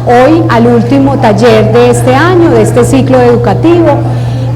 hoy al último taller de este año, de este ciclo educativo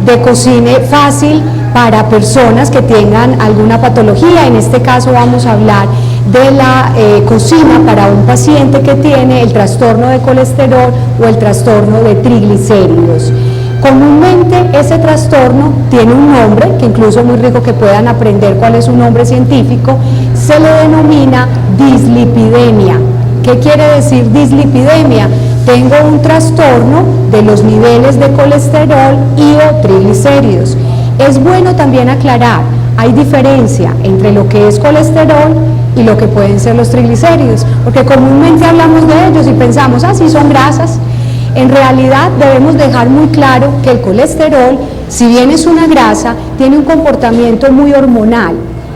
de cocina fácil para personas que tengan alguna patología. En este caso vamos a hablar de la cocina para un paciente que tiene el trastorno de colesterol o el trastorno de triglicéridos. Comúnmente ese trastorno tiene un nombre, que incluso es muy rico que puedan aprender cuál es su nombre científico, se le denomina dislipidemia. ¿Qué quiere decir dislipidemia? Tengo un trastorno de los niveles de colesterol y o triglicéridos. Es bueno también aclarar, hay diferencia entre lo que es colesterol y lo que pueden ser los triglicéridos, porque comúnmente hablamos de ellos y pensamos, ah, sí, son grasas. En realidad debemos dejar muy claro que el colesterol, si bien es una grasa, tiene un comportamiento muy hormonal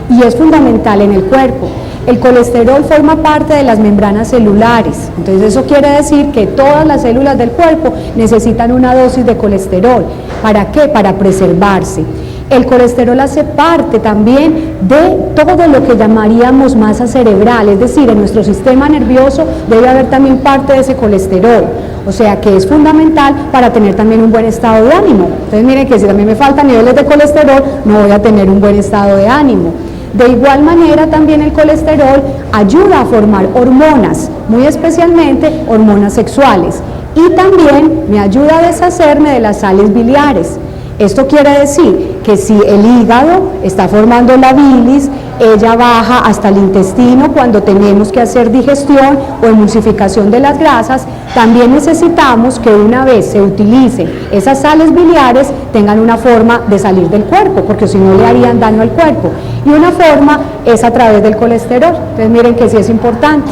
y es fundamental en el cuerpo. El colesterol forma parte de las membranas celulares, entonces eso quiere decir que todas las células del cuerpo necesitan una dosis de colesterol. ¿Para qué? Para preservarse. El colesterol hace parte también de todo lo que llamaríamos masa cerebral, es decir, en nuestro sistema nervioso debe haber también parte de ese colesterol, o sea que es fundamental para tener también un buen estado de ánimo. Entonces miren que si también me faltan niveles de colesterol, no voy a tener un buen estado de ánimo. De igual manera también el colesterol ayuda a formar hormonas, muy especialmente hormonas sexuales, y también me ayuda a deshacerme de las sales biliares. Esto quiere decir que si el hígado está formando la bilis, ella baja hasta el intestino cuando tenemos que hacer digestión o emulsificación de las grasas, también necesitamos que una vez se utilicen esas sales biliares tengan una forma de salir del cuerpo, porque si no le harían daño al cuerpo, y una forma es a través del colesterol. Entonces miren que sí es importante.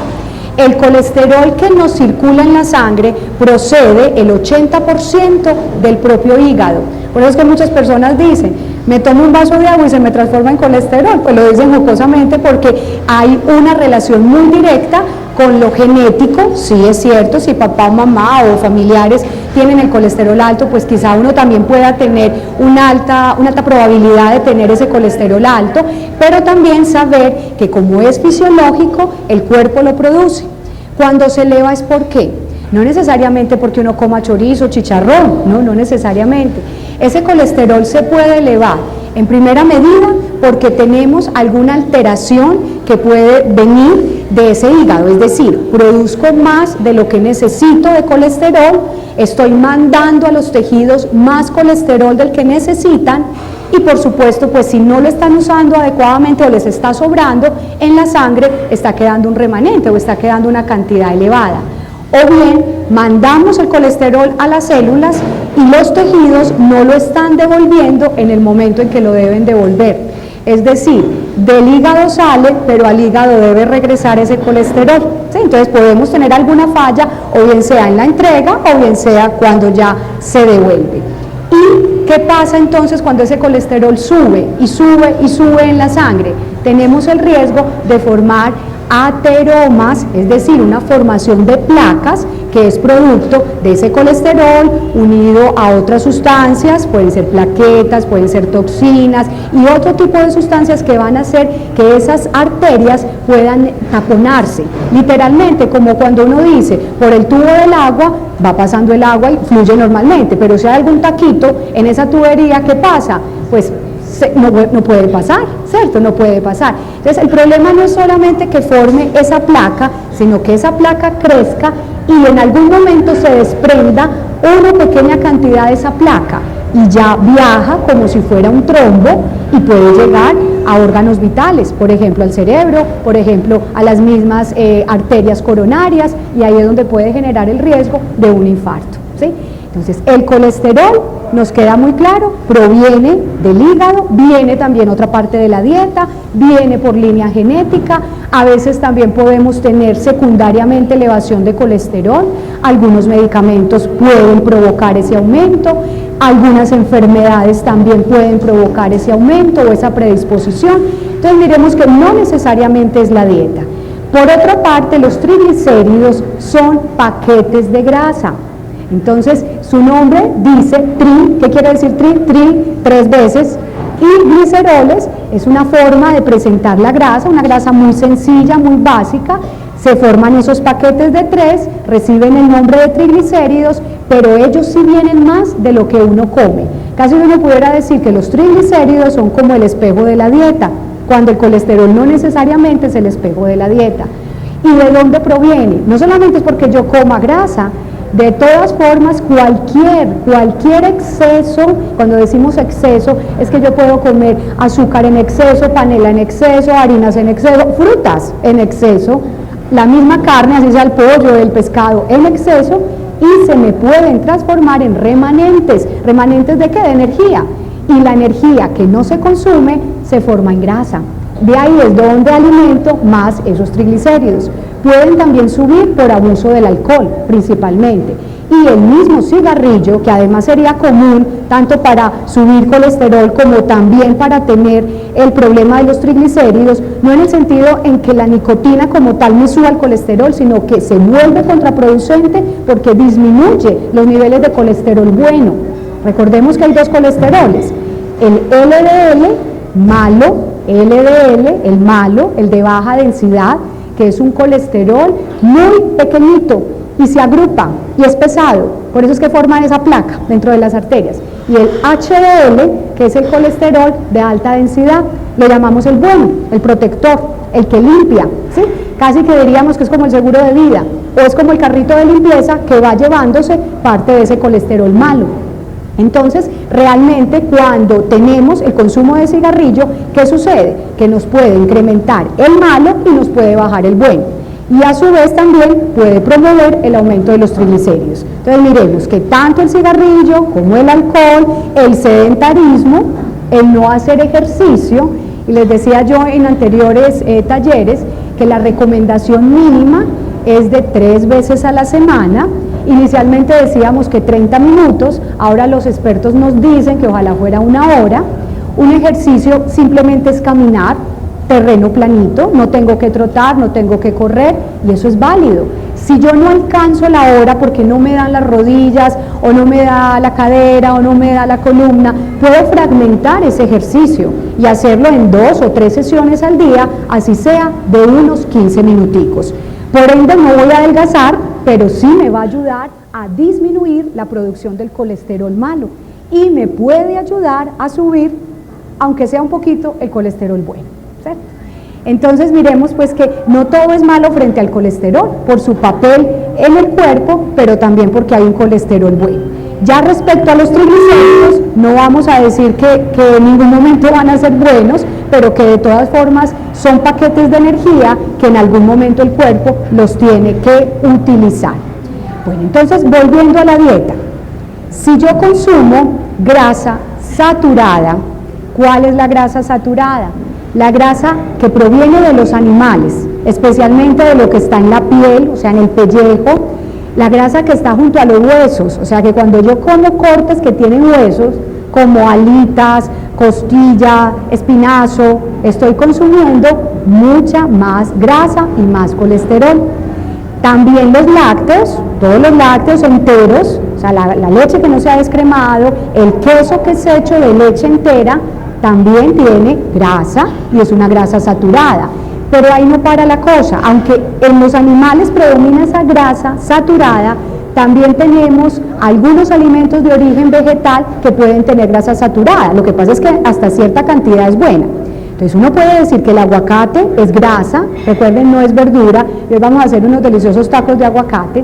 El colesterol que nos circula en la sangre procede el 80% del propio hígado. Por eso es que muchas personas dicen, me tomo un vaso de agua y se me transforma en colesterol. Pues lo dicen jocosamente porque hay una relación muy directa con lo genético. Sí es cierto, si papá, mamá o familiares tienen el colesterol alto, pues quizá uno también pueda tener una alta probabilidad de tener ese colesterol alto, pero también saber que como es fisiológico, el cuerpo lo produce. Cuando se eleva es ¿por qué? No necesariamente porque uno coma chorizo, chicharrón, no necesariamente. Ese colesterol se puede elevar en primera medida porque tenemos alguna alteración que puede venir de ese hígado, es decir, produzco más de lo que necesito de colesterol, estoy mandando a los tejidos más colesterol del que necesitan y por supuesto pues si no lo están usando adecuadamente o les está sobrando, en la sangre está quedando un remanente o está quedando una cantidad elevada. O bien mandamos el colesterol a las células y los tejidos no lo están devolviendo en el momento en que lo deben devolver. Es decir, del hígado sale, pero al hígado debe regresar ese colesterol. ¿Sí? Entonces podemos tener alguna falla, o bien sea en la entrega, o bien sea cuando ya se devuelve. ¿Y qué pasa entonces cuando ese colesterol sube y sube y sube en la sangre? Tenemos el riesgo de formar ateromas, es decir, una formación de placas que es producto de ese colesterol unido a otras sustancias, pueden ser plaquetas, pueden ser toxinas y otro tipo de sustancias que van a hacer que esas arterias puedan taponarse, literalmente como cuando uno dice, por el tubo del agua va pasando el agua y fluye normalmente, pero si hay algún taquito en esa tubería, ¿qué pasa? Pues no puede pasar, ¿cierto? No puede pasar. Entonces el problema no es solamente que forme esa placa, sino que esa placa crezca y en algún momento se desprenda una pequeña cantidad de esa placa y ya viaja como si fuera un trombo y puede llegar a órganos vitales, por ejemplo al cerebro, por ejemplo a las mismas arterias coronarias, y ahí es donde puede generar el riesgo de un infarto, ¿sí? Entonces el colesterol, nos queda muy claro, proviene del hígado, viene también otra parte de la dieta, viene por línea genética, a veces también podemos tener secundariamente elevación de colesterol, algunos medicamentos pueden provocar ese aumento, algunas enfermedades también pueden provocar ese aumento o esa predisposición, entonces miremos que no necesariamente es la dieta. Por otra parte, los triglicéridos son paquetes de grasa. Entonces, su nombre dice tri, ¿qué quiere decir tri? Tri, 3 veces, y gliceroles es una forma de presentar la grasa, una grasa muy sencilla, muy básica, Se forman esos paquetes de 3, reciben el nombre de triglicéridos, pero ellos sí vienen más de lo que uno come. Casi uno pudiera decir que los triglicéridos son como el espejo de la dieta, cuando el colesterol no necesariamente es el espejo de la dieta. ¿Y de dónde proviene? No solamente es porque yo coma grasa, de todas formas cualquier exceso, cuando decimos exceso, es que yo puedo comer azúcar en exceso, panela en exceso, harinas en exceso, frutas en exceso, la misma carne, así sea el pollo, el pescado en exceso, y se me pueden transformar en remanentes. ¿Remanentes de qué? De energía. Y la energía que no se consume se forma en grasa. De ahí es donde alimento más esos triglicéridos. Pueden también subir por abuso del alcohol, principalmente. Y el mismo cigarrillo, que además sería común tanto para subir colesterol como también para tener el problema de los triglicéridos, no en el sentido en que la nicotina como tal me suba el colesterol, sino que se vuelve contraproducente porque disminuye los niveles de colesterol bueno. Recordemos que hay dos colesteroles, el LDL malo, LDL, el malo, el de baja densidad, que es un colesterol muy pequeñito y se agrupa y es pesado, por eso es que forman esa placa dentro de las arterias. Y el HDL, que es el colesterol de alta densidad, lo llamamos el bueno, el protector, el que limpia, ¿sí? Casi que diríamos que es como el seguro de vida, o es como el carrito de limpieza que va llevándose parte de ese colesterol malo. Entonces, realmente cuando tenemos el consumo de cigarrillo, ¿qué sucede? Que nos puede incrementar el malo y nos puede bajar el bueno. Y a su vez también puede promover el aumento de los triglicéridos. Entonces miremos que tanto el cigarrillo como el alcohol, el sedentarismo, el no hacer ejercicio, y les decía yo en anteriores talleres que la recomendación mínima es de 3 veces a la semana. Inicialmente decíamos que 30 minutos, ahora los expertos nos dicen que ojalá fuera 1 hora. Un ejercicio simplemente es caminar, terreno planito, no tengo que trotar, no tengo que correr, y eso es válido. Si yo no alcanzo la hora porque no me dan las rodillas, o no me da la cadera, o no me da la columna, puedo fragmentar ese ejercicio y hacerlo en 2 o 3 sesiones al día, así sea de unos 15 minuticos. Por ende no voy a adelgazar, pero sí me va a ayudar a disminuir la producción del colesterol malo y me puede ayudar a subir, aunque sea un poquito, el colesterol bueno, ¿cierto? Entonces miremos pues que no todo es malo frente al colesterol, por su papel en el cuerpo, pero también porque hay un colesterol bueno. Ya respecto a los triglicéridos, no vamos a decir que en ningún momento van a ser buenos, pero que de todas formas son paquetes de energía que en algún momento el cuerpo los tiene que utilizar. Bueno, entonces volviendo a la dieta, si yo consumo grasa saturada, ¿cuál es la grasa saturada? La grasa que proviene de los animales, especialmente de lo que está en la piel, o sea en el pellejo, la grasa que está junto a los huesos, o sea que cuando yo como cortes que tienen huesos, como alitas, costilla, espinazo, estoy consumiendo mucha más grasa y más colesterol. También los lácteos, todos los lácteos enteros, o sea la leche que no se ha descremado, el queso que es hecho de leche entera, también tiene grasa y es una grasa saturada. Pero ahí no para la cosa, aunque en los animales predomina esa grasa saturada, también tenemos algunos alimentos de origen vegetal que pueden tener grasa saturada. Lo que pasa es que hasta cierta cantidad es buena. Entonces uno puede decir que el aguacate es grasa, recuerden no es verdura, y hoy vamos a hacer unos deliciosos tacos de aguacate.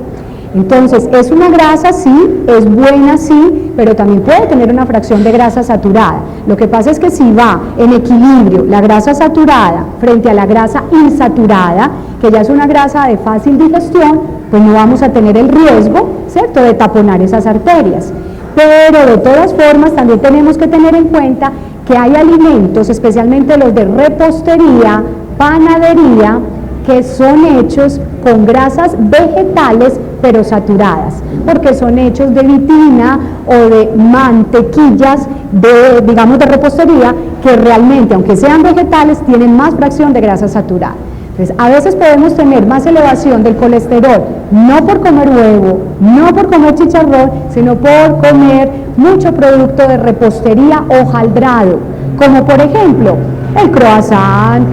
Entonces es una grasa sí, es buena sí, pero también puede tener una fracción de grasa saturada. Lo que pasa es que si va en equilibrio la grasa saturada frente a la grasa insaturada, que ya es una grasa de fácil digestión, pues no vamos a tener el riesgo, ¿cierto?, de taponar esas arterias. Pero de todas formas también tenemos que tener en cuenta que hay alimentos, especialmente los de repostería, panadería, que son hechos con grasas vegetales pero saturadas, porque son hechos de vitina o de mantequillas de, digamos, de repostería, que realmente, aunque sean vegetales, tienen más fracción de grasa saturada. Entonces, a veces podemos tener más elevación del colesterol, no por comer huevo, no por comer chicharrón, sino por comer mucho producto de repostería hojaldrado, como por ejemplo el croissant,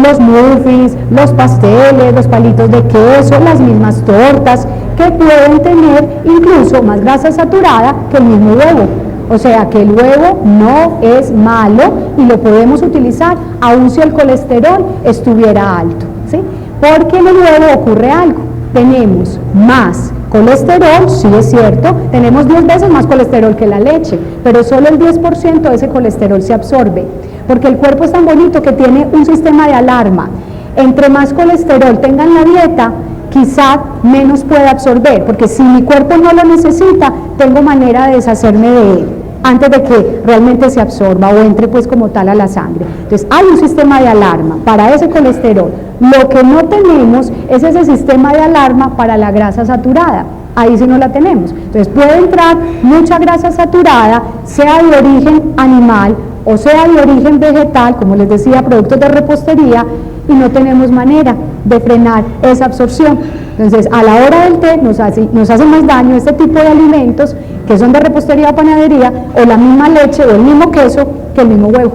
los muffins, los pasteles, los palitos de queso, las mismas tortas, que pueden tener incluso más grasa saturada que el mismo huevo. O sea que el huevo no es malo y lo podemos utilizar aun si el colesterol estuviera alto, ¿sí? Porque en el huevo ocurre algo, tenemos más colesterol, sí es cierto, tenemos 10 veces más colesterol que la leche, pero solo el 10% de ese colesterol se absorbe, porque el cuerpo es tan bonito que tiene un sistema de alarma. Entre más colesterol tenga en la dieta, quizá menos pueda absorber, porque si mi cuerpo no lo necesita, tengo manera de deshacerme de él antes de que realmente se absorba o entre pues como tal a la sangre. Entonces hay un sistema de alarma para ese colesterol. Lo que no tenemos es ese sistema de alarma para la grasa saturada. Ahí sí no la tenemos. Entonces puede entrar mucha grasa saturada, sea de origen animal o sea de origen vegetal, como les decía, productos de repostería, y no tenemos manera de frenar esa absorción. Entonces, a la hora del té nos hace más daño este tipo de alimentos que son de repostería o panadería, o la misma leche o el mismo queso que el mismo huevo,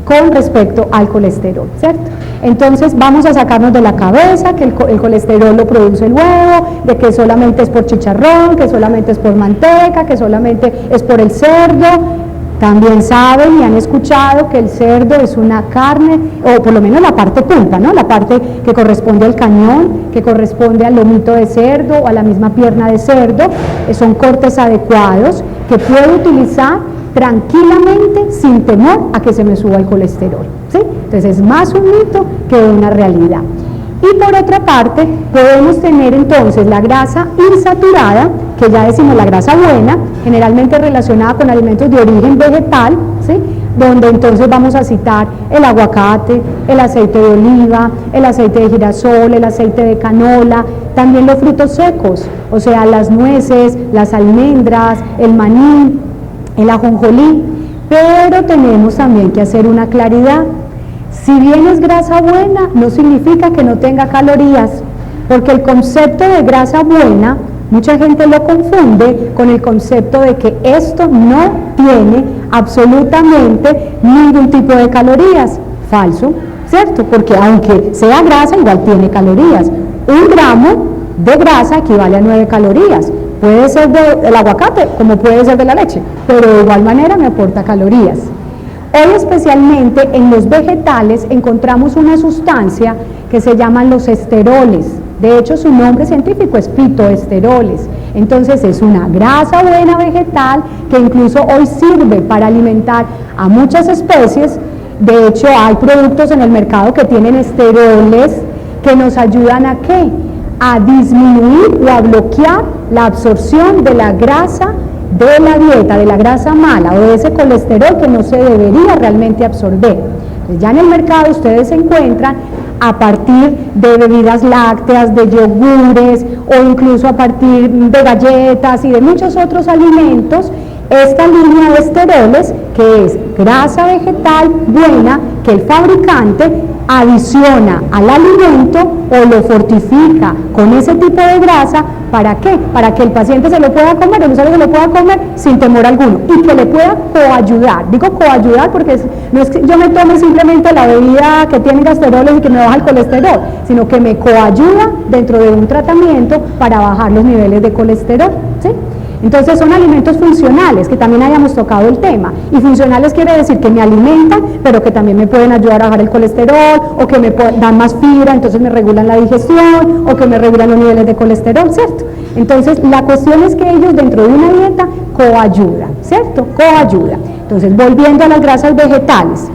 con respecto al colesterol, ¿cierto? Entonces, vamos a sacarnos de la cabeza que el colesterol lo produce el huevo, de que solamente es por chicharrón, que solamente es por manteca, que solamente es por el cerdo. También saben y han escuchado que el cerdo es una carne, o por lo menos la parte punta, ¿no? La parte que corresponde al cañón, que corresponde al lomito de cerdo o a la misma pierna de cerdo, son cortes adecuados que puedo utilizar tranquilamente sin temor a que se me suba el colesterol, ¿sí? Entonces es más un mito que una realidad. Y por otra parte, podemos tener entonces la grasa insaturada, que ya decimos la grasa buena, generalmente relacionada con alimentos de origen vegetal, ¿sí? Donde entonces vamos a citar el aguacate, el aceite de oliva, el aceite de girasol, el aceite de canola, también los frutos secos, o sea, las nueces, las almendras, el maní, el ajonjolí, pero tenemos también que hacer una claridad. Si bien es grasa buena, no significa que no tenga calorías, porque el concepto de grasa buena, mucha gente lo confunde con el concepto de que esto no tiene absolutamente ningún tipo de calorías. Falso, ¿cierto? Porque aunque sea grasa, igual tiene calorías. 1 gramo de grasa equivale a 9 calorías. Puede ser del aguacate como puede ser de la leche, pero de igual manera me aporta calorías. Hoy especialmente en los vegetales encontramos una sustancia que se llaman los esteroles. De hecho, su nombre científico es fitoesteroles. Entonces es una grasa buena vegetal que incluso hoy sirve para alimentar a muchas especies. De hecho, hay productos en el mercado que tienen esteroles que nos ayudan ¿a qué? A disminuir o a bloquear la absorción de la grasa de la dieta, de la grasa mala o de ese colesterol que no se debería realmente absorber. Entonces, ya en el mercado ustedes encuentran a partir de bebidas lácteas, de yogures o incluso a partir de galletas y de muchos otros alimentos, esta línea de esteroles que es grasa vegetal buena que el fabricante adiciona al alimento o lo fortifica con ese tipo de grasa. ¿Para qué? Para que el paciente se lo pueda comer, el usuario se lo pueda comer sin temor alguno y que le pueda coayudar. Digo coayudar porque no es que yo me tome simplemente la bebida que tiene esteroles y que me baja el colesterol, sino que me coayuda dentro de un tratamiento para bajar los niveles de colesterol, ¿sí? Entonces son alimentos funcionales, que también hayamos tocado el tema, y funcionales quiere decir que me alimentan, pero que también me pueden ayudar a bajar el colesterol, o que me dan más fibra, entonces me regulan la digestión, o que me regulan los niveles de colesterol, ¿cierto? Entonces la cuestión es que ellos dentro de una dieta coayudan, ¿cierto? Coayudan. Entonces volviendo a las grasas vegetales,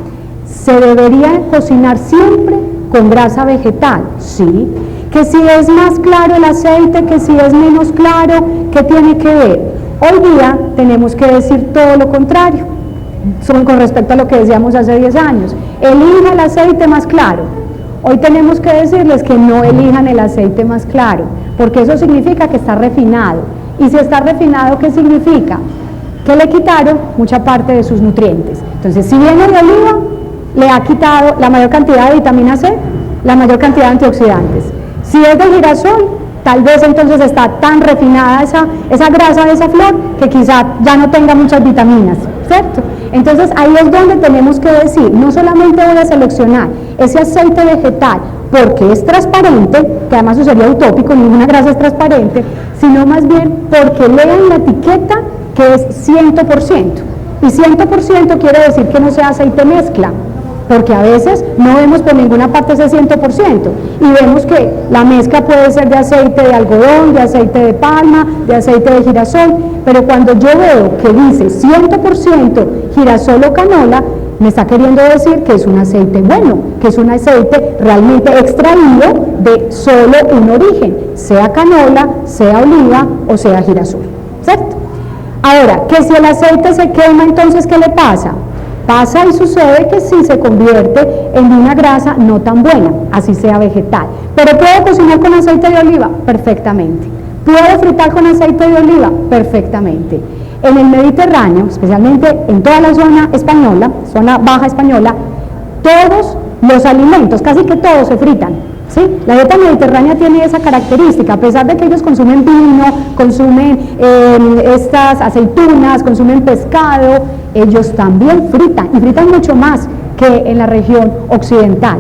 ¿se debería cocinar siempre con grasa vegetal? Sí. Que si es más claro el aceite, que si es menos claro, ¿qué tiene que ver? Hoy día tenemos que decir todo lo contrario, con respecto a lo que decíamos hace 10 años. Elija el aceite más claro. Hoy tenemos que decirles que no elijan el aceite más claro, porque eso significa que está refinado. Y si está refinado, ¿qué significa? Que le quitaron mucha parte de sus nutrientes. Entonces, si viene de oliva, le ha quitado la mayor cantidad de vitamina C, la mayor cantidad de antioxidantes. Si es de girasol, tal vez entonces está tan refinada esa grasa de esa flor que quizá ya no tenga muchas vitaminas. ¿cierto? Entonces ahí es donde tenemos que decir, no solamente voy a seleccionar ese aceite vegetal porque es transparente, que además eso sería utópico, ninguna grasa es transparente, sino más bien porque lean la etiqueta que es 100%, y 100% quiere decir que no sea aceite mezcla, porque a veces no vemos por ninguna parte ese 100%, y vemos que la mezcla puede ser de aceite de algodón, de aceite de palma, de aceite de girasol, pero cuando yo veo que dice 100% girasol o canola, me está queriendo decir que es un aceite bueno, que es un aceite realmente extraído de solo un origen, sea canola, sea oliva o sea girasol, ¿cierto? Ahora, que si el aceite se quema, entonces ¿qué le pasa? Pasa y sucede que sí se convierte en una grasa no tan buena, así sea vegetal. ¿Pero puedo cocinar con aceite de oliva? Perfectamente. ¿Puedo fritar con aceite de oliva? Perfectamente. En el Mediterráneo, especialmente en toda la zona española, zona baja española, todos los alimentos, casi que todos se fritan, ¿sí? La dieta mediterránea tiene esa característica, a pesar de que ellos consumen vino, consumen estas aceitunas, consumen pescado, ellos también fritan, y fritan mucho más que en la región occidental.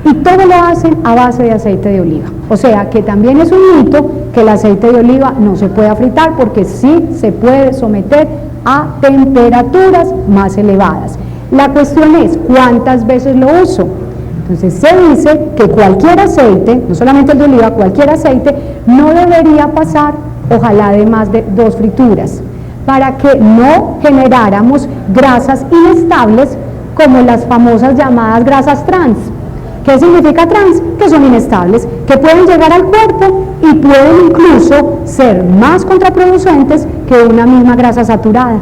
Y todo lo hacen a base de aceite de oliva. O sea que también es un mito que el aceite de oliva no se pueda fritar, porque sí se puede someter a temperaturas más elevadas. La cuestión es, ¿cuántas veces lo uso? Entonces se dice que cualquier aceite, no solamente el de oliva, cualquier aceite, no debería pasar, ojalá, de más de 2 frituras, para que no generáramos grasas inestables como las famosas llamadas grasas trans. ¿Qué significa trans? Que son inestables, que pueden llegar al cuerpo y pueden incluso ser más contraproducentes que una misma grasa saturada.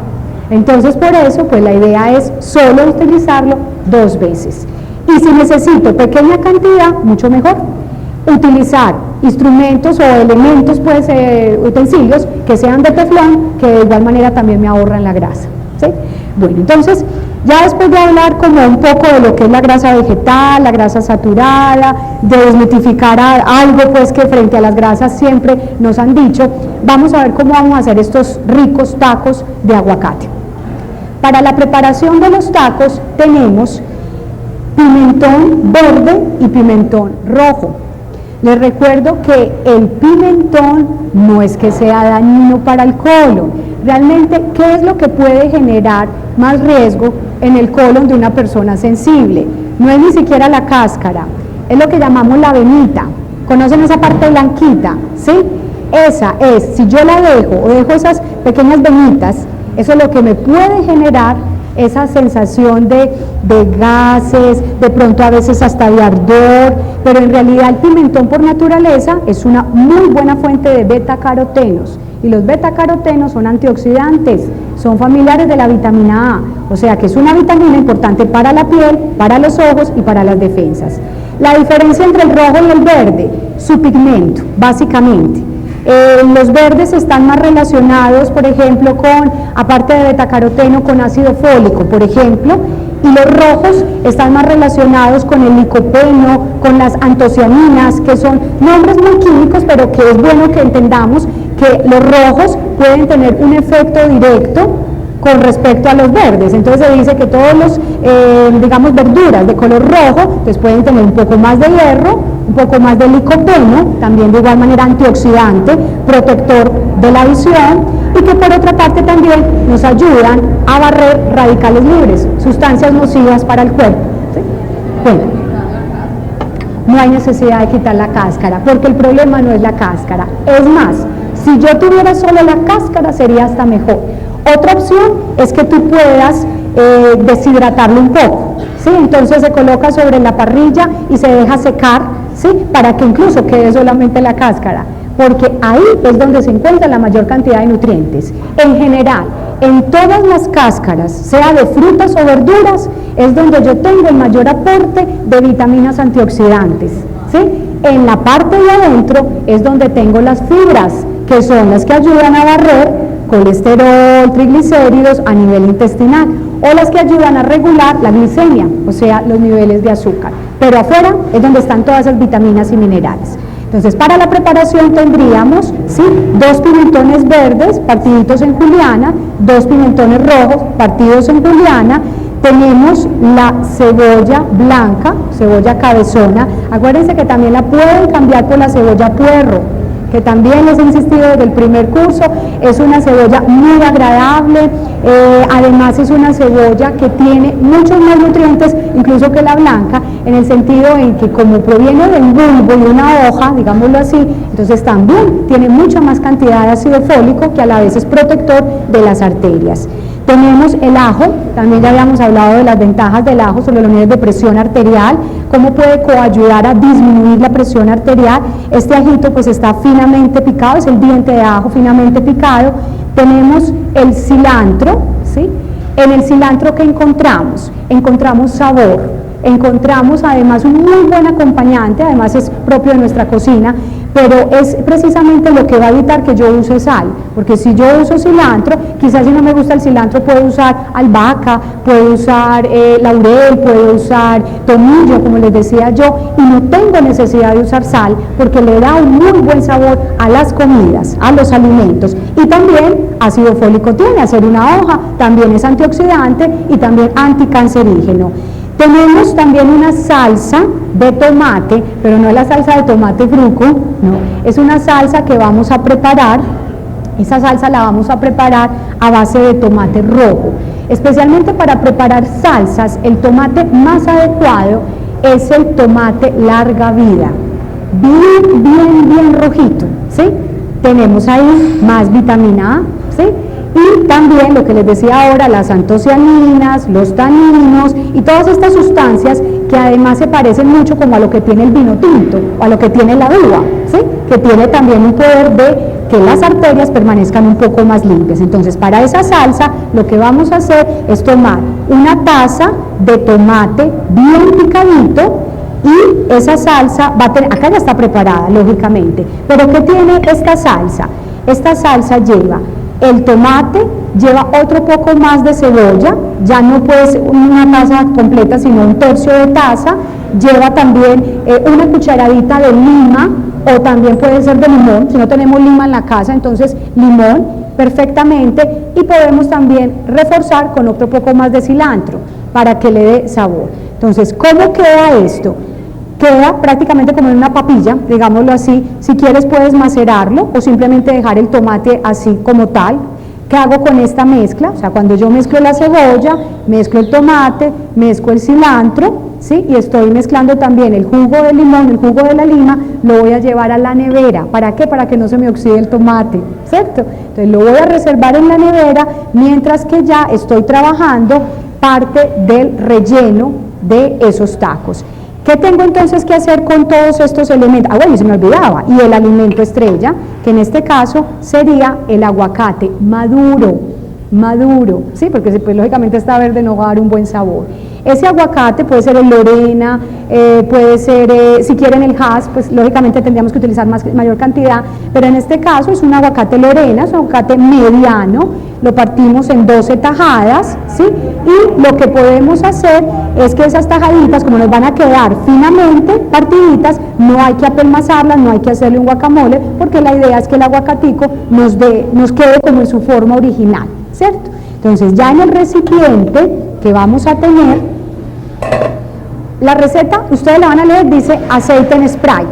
Entonces, por eso, pues la idea es solo utilizarlo 2 veces. Y si necesito pequeña cantidad, mucho mejor. Utilizar instrumentos o elementos, pues utensilios que sean de teflón, que de igual manera también me ahorran la grasa, ¿sí? Bueno, entonces, ya después de hablar como un poco de lo que es la grasa vegetal, la grasa saturada, de desmitificar algo pues que frente a las grasas siempre nos han dicho, vamos a ver cómo vamos a hacer estos ricos tacos de aguacate. Para la preparación de los tacos tenemos pimentón verde y pimentón rojo. Les recuerdo que el pimentón no es que sea dañino para el colon. Realmente, ¿qué es lo que puede generar más riesgo en el colon de una persona sensible? No es ni siquiera la cáscara, es lo que llamamos la venita. ¿Conocen esa parte blanquita? ¿Sí? Esa es, si yo la dejo o dejo esas pequeñas venitas, eso es lo que me puede generar esa sensación de gases, de pronto a veces hasta de ardor, pero en realidad el pimentón por naturaleza es una muy buena fuente de beta-carotenos, y los beta-carotenos son antioxidantes, son familiares de la vitamina A, o sea que es una vitamina importante para la piel, para los ojos y para las defensas. La diferencia entre el rojo y el verde, su pigmento, básicamente. Los verdes están más relacionados, por ejemplo, con, aparte de betacaroteno, con ácido fólico, por ejemplo, y los rojos están más relacionados con el licopeno, con las antocianinas, que son nombres muy químicos, pero que es bueno que entendamos que los rojos pueden tener un efecto directo con respecto a los verdes. Entonces se dice que todos los, digamos, verduras de color rojo, pues pueden tener un poco más de hierro, un poco más de licopeno, también de igual manera antioxidante, protector de la visión, y que por otra parte también nos ayudan a barrer radicales libres, sustancias nocivas para el cuerpo, ¿sí? Bueno, no hay necesidad de quitar la cáscara, porque el problema no es la cáscara. Es más, si yo tuviera solo la cáscara sería hasta mejor. Otra opción es que tú puedas deshidratarlo un poco, ¿sí? Entonces se coloca sobre la parrilla y se deja secar, ¿sí? Para que incluso quede solamente la cáscara, porque ahí es donde se encuentra la mayor cantidad de nutrientes. En general, en todas las cáscaras, sea de frutas o verduras, es donde yo tengo el mayor aporte de vitaminas antioxidantes, ¿sí? En la parte de adentro es donde tengo las fibras, que son las que ayudan a barrer colesterol, triglicéridos a nivel intestinal, o las que ayudan a regular la glicemia, o sea, los niveles de azúcar. Pero afuera es donde están todas esas vitaminas y minerales. Entonces, para la preparación tendríamos, ¿sí?, 2 pimentones verdes partiditos en juliana, 2 pimentones rojos partidos en juliana. Tenemos la cebolla blanca, cebolla cabezona. Acuérdense que también la pueden cambiar por la cebolla puerro, que también les he insistido desde el primer curso. Es una cebolla muy agradable, además es una cebolla que tiene muchos más nutrientes incluso que la blanca, en el sentido en que como proviene del bulbo y una hoja, digámoslo así, entonces también tiene mucha más cantidad de ácido fólico, que a la vez es protector de las arterias. Tenemos el ajo, también ya habíamos hablado de las ventajas del ajo sobre los niveles de presión arterial, cómo puede coayudar a disminuir la presión arterial. Este ajito pues está finamente picado, es el diente de ajo finamente picado. Tenemos el cilantro, ¿sí? En el cilantro, ¿qué encontramos? Encontramos sabor, encontramos además un muy buen acompañante, además es propio de nuestra cocina, pero es precisamente lo que va a evitar que yo use sal, porque si yo uso cilantro, quizás si no me gusta el cilantro puedo usar albahaca, puedo usar laurel, puedo usar tomillo, como les decía yo, y no tengo necesidad de usar sal, porque le da un muy buen sabor a las comidas, a los alimentos, y también ácido fólico tiene, hacer una hoja, también es antioxidante y también anticancerígeno. Tenemos también una salsa de tomate, pero no es la salsa de tomate fruco, no, es una salsa que vamos a preparar. Esa salsa la vamos a preparar a base de tomate rojo. Especialmente para preparar salsas, el tomate más adecuado es el tomate larga vida, bien rojito, ¿sí? Tenemos ahí más vitamina A, ¿sí? Y también lo que les decía ahora, las antocianinas, los taninos y todas estas sustancias que además se parecen mucho como a lo que tiene el vino tinto o a lo que tiene la uva, ¿sí?, que tiene también un poder de que las arterias permanezcan un poco más limpias. Entonces, para esa salsa lo que vamos a hacer es tomar una taza de tomate bien picadito, y esa salsa va a tener, acá ya está preparada lógicamente, pero ¿qué tiene esta salsa? Esta salsa lleva el tomate, lleva otro poco más de cebolla, ya no puede ser una taza completa sino un tercio de taza, lleva también una cucharadita de lima, o también puede ser de limón, si no tenemos lima en la casa, entonces limón perfectamente, y podemos también reforzar con otro poco más de cilantro para que le dé sabor. Entonces, ¿cómo queda esto? Queda prácticamente como en una papilla, digámoslo así. Si quieres puedes macerarlo o simplemente dejar el tomate así como tal. ¿Qué hago con esta mezcla? O sea, cuando yo mezclo la cebolla, mezclo el tomate, mezclo el cilantro, ¿sí?, y estoy mezclando también el jugo de limón, el jugo de la lima, lo voy a llevar a la nevera. ¿Para qué? Para que no se me oxide el tomate, ¿cierto? Entonces lo voy a reservar en la nevera mientras que ya estoy trabajando parte del relleno de esos tacos. ¿Qué tengo entonces que hacer con todos estos elementos? Ah, bueno, se me olvidaba, y el alimento estrella, que en este caso sería el aguacate maduro, ¿sí? Porque pues, lógicamente está verde, no va a dar un buen sabor. Ese aguacate puede ser el Lorena, puede ser, si quieren el Hass, pues lógicamente tendríamos que utilizar mayor cantidad, pero en este caso es un aguacate Lorena, es un aguacate mediano, lo partimos en 12 tajadas, ¿sí? Y lo que podemos hacer es que esas tajaditas, como nos van a quedar finamente partiditas, no hay que apelmazarlas, no hay que hacerle un guacamole, porque la idea es que el aguacatico nos quede como en su forma original, ¿cierto? Entonces ya en el recipiente que vamos a tener, la receta, ustedes la van a leer, dice aceite en spray.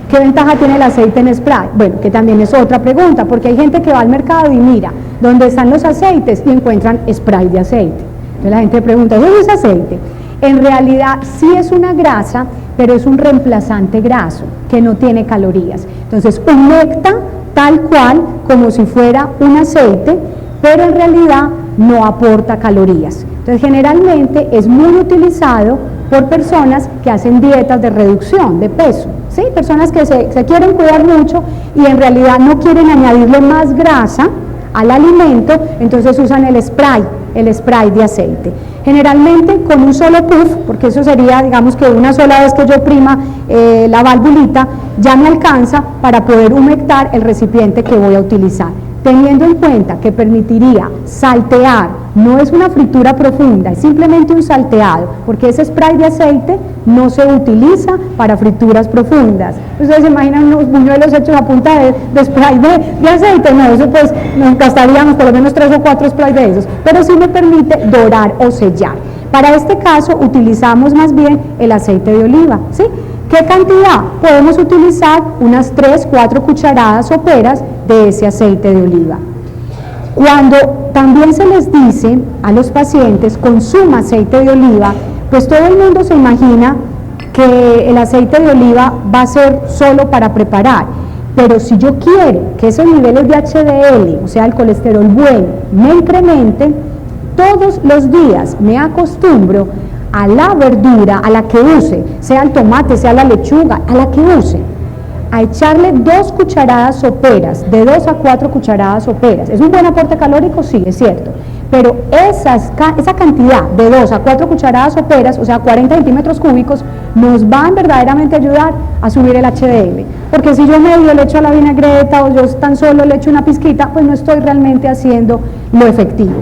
¿Qué ventaja tiene el aceite en spray? Bueno, que también es otra pregunta, porque hay gente que va al mercado y mira dónde están los aceites y encuentran spray de aceite. Entonces la gente pregunta, ¿eso es aceite? En realidad sí es una grasa, pero es un reemplazante graso que no tiene calorías. Entonces humecta tal cual como si fuera un aceite, pero en realidad no aporta calorías. Entonces generalmente es muy utilizado por personas que hacen dietas de reducción de peso, ¿sí? Personas que se quieren cuidar mucho y en realidad no quieren añadirle más grasa al alimento, entonces usan el spray de aceite. Generalmente con un solo puff, porque eso sería, digamos que una sola vez que yo oprima la valvulita, ya me alcanza para poder humectar el recipiente que voy a utilizar, teniendo en cuenta que permitiría saltear no es una fritura profunda, es simplemente un salteado, porque ese spray de aceite no se utiliza para frituras profundas. Ustedes se imaginan unos buñuelos hechos a punta de spray de aceite, no, eso pues nos gastaríamos por lo menos 3 o 4 sprays de esos, pero sí me permite dorar o sellar. Para este caso utilizamos más bien el aceite de oliva, ¿sí? ¿Qué cantidad? Podemos utilizar unas 3, 4 cucharadas soperas de ese aceite de oliva. Cuando también se les dice a los pacientes consuma aceite de oliva, pues todo el mundo se imagina que el aceite de oliva va a ser solo para preparar, pero si yo quiero que esos niveles de HDL, o sea el colesterol bueno, me incrementen, todos los días me acostumbro a la verdura, a la que use, sea el tomate, sea la lechuga, a la que use, a echarle 2 cucharadas soperas, de 2 a 4 cucharadas soperas. ¿Es un buen aporte calórico? Sí, es cierto, pero esa cantidad de 2 a 4 cucharadas soperas, o sea 40 centímetros cúbicos, nos van verdaderamente a ayudar a subir el HDL, porque si yo medio le echo a la vinagreta o yo tan solo le echo una pizquita, pues no estoy realmente haciendo lo efectivo.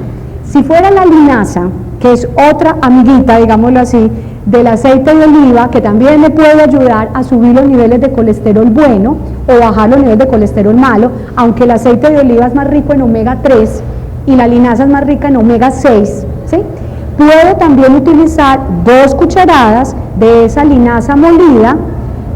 Si fuera la linaza, que es otra amiguita, digámoslo así, del aceite de oliva, que también le puede ayudar a subir los niveles de colesterol bueno o bajar los niveles de colesterol malo, aunque el aceite de oliva es más rico en omega 3 y la linaza es más rica en omega 6, ¿sí? Puedo también utilizar 2 cucharadas de esa linaza molida,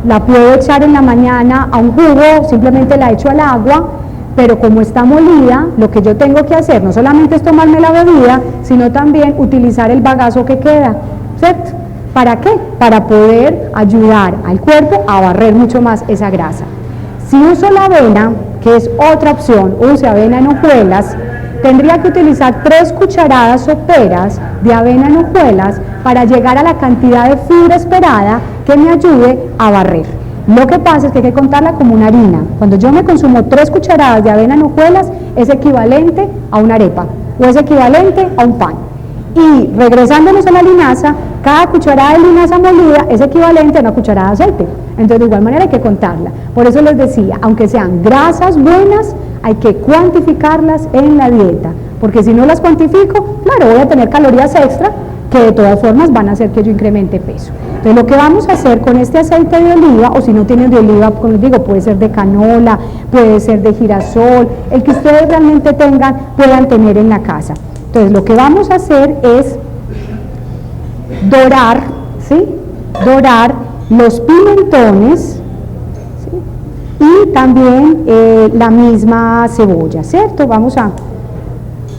la puedo echar en la mañana a un jugo, simplemente la echo al agua, pero como está molida, lo que yo tengo que hacer no solamente es tomarme la bebida, sino también utilizar el bagazo que queda, ¿cierto? ¿Para qué? Para poder ayudar al cuerpo a barrer mucho más esa grasa. Si uso la avena, que es otra opción, use avena en hojuelas, tendría que utilizar 3 cucharadas soperas de avena en hojuelas para llegar a la cantidad de fibra esperada que me ayude a barrer. Lo que pasa es que hay que contarla como una harina. Cuando yo me consumo 3 cucharadas de avena en hojuelas, es equivalente a una arepa o es equivalente a un pan. Y regresándonos a la linaza, cada cucharada de linaza molida es equivalente a una cucharada de aceite. Entonces de igual manera hay que contarla. Por eso les decía, aunque sean grasas buenas, hay que cuantificarlas en la dieta, porque si no las cuantifico, claro, voy a tener calorías extra que de todas formas van a hacer que yo incremente peso. Entonces lo que vamos a hacer con este aceite de oliva, o si no tienen de oliva, como les digo, puede ser de canola, puede ser de girasol, el que ustedes realmente puedan tener en la casa. Entonces lo que vamos a hacer es dorar, ¿sí? Dorar los pimentones, ¿sí? Y también la misma cebolla, ¿cierto? Vamos a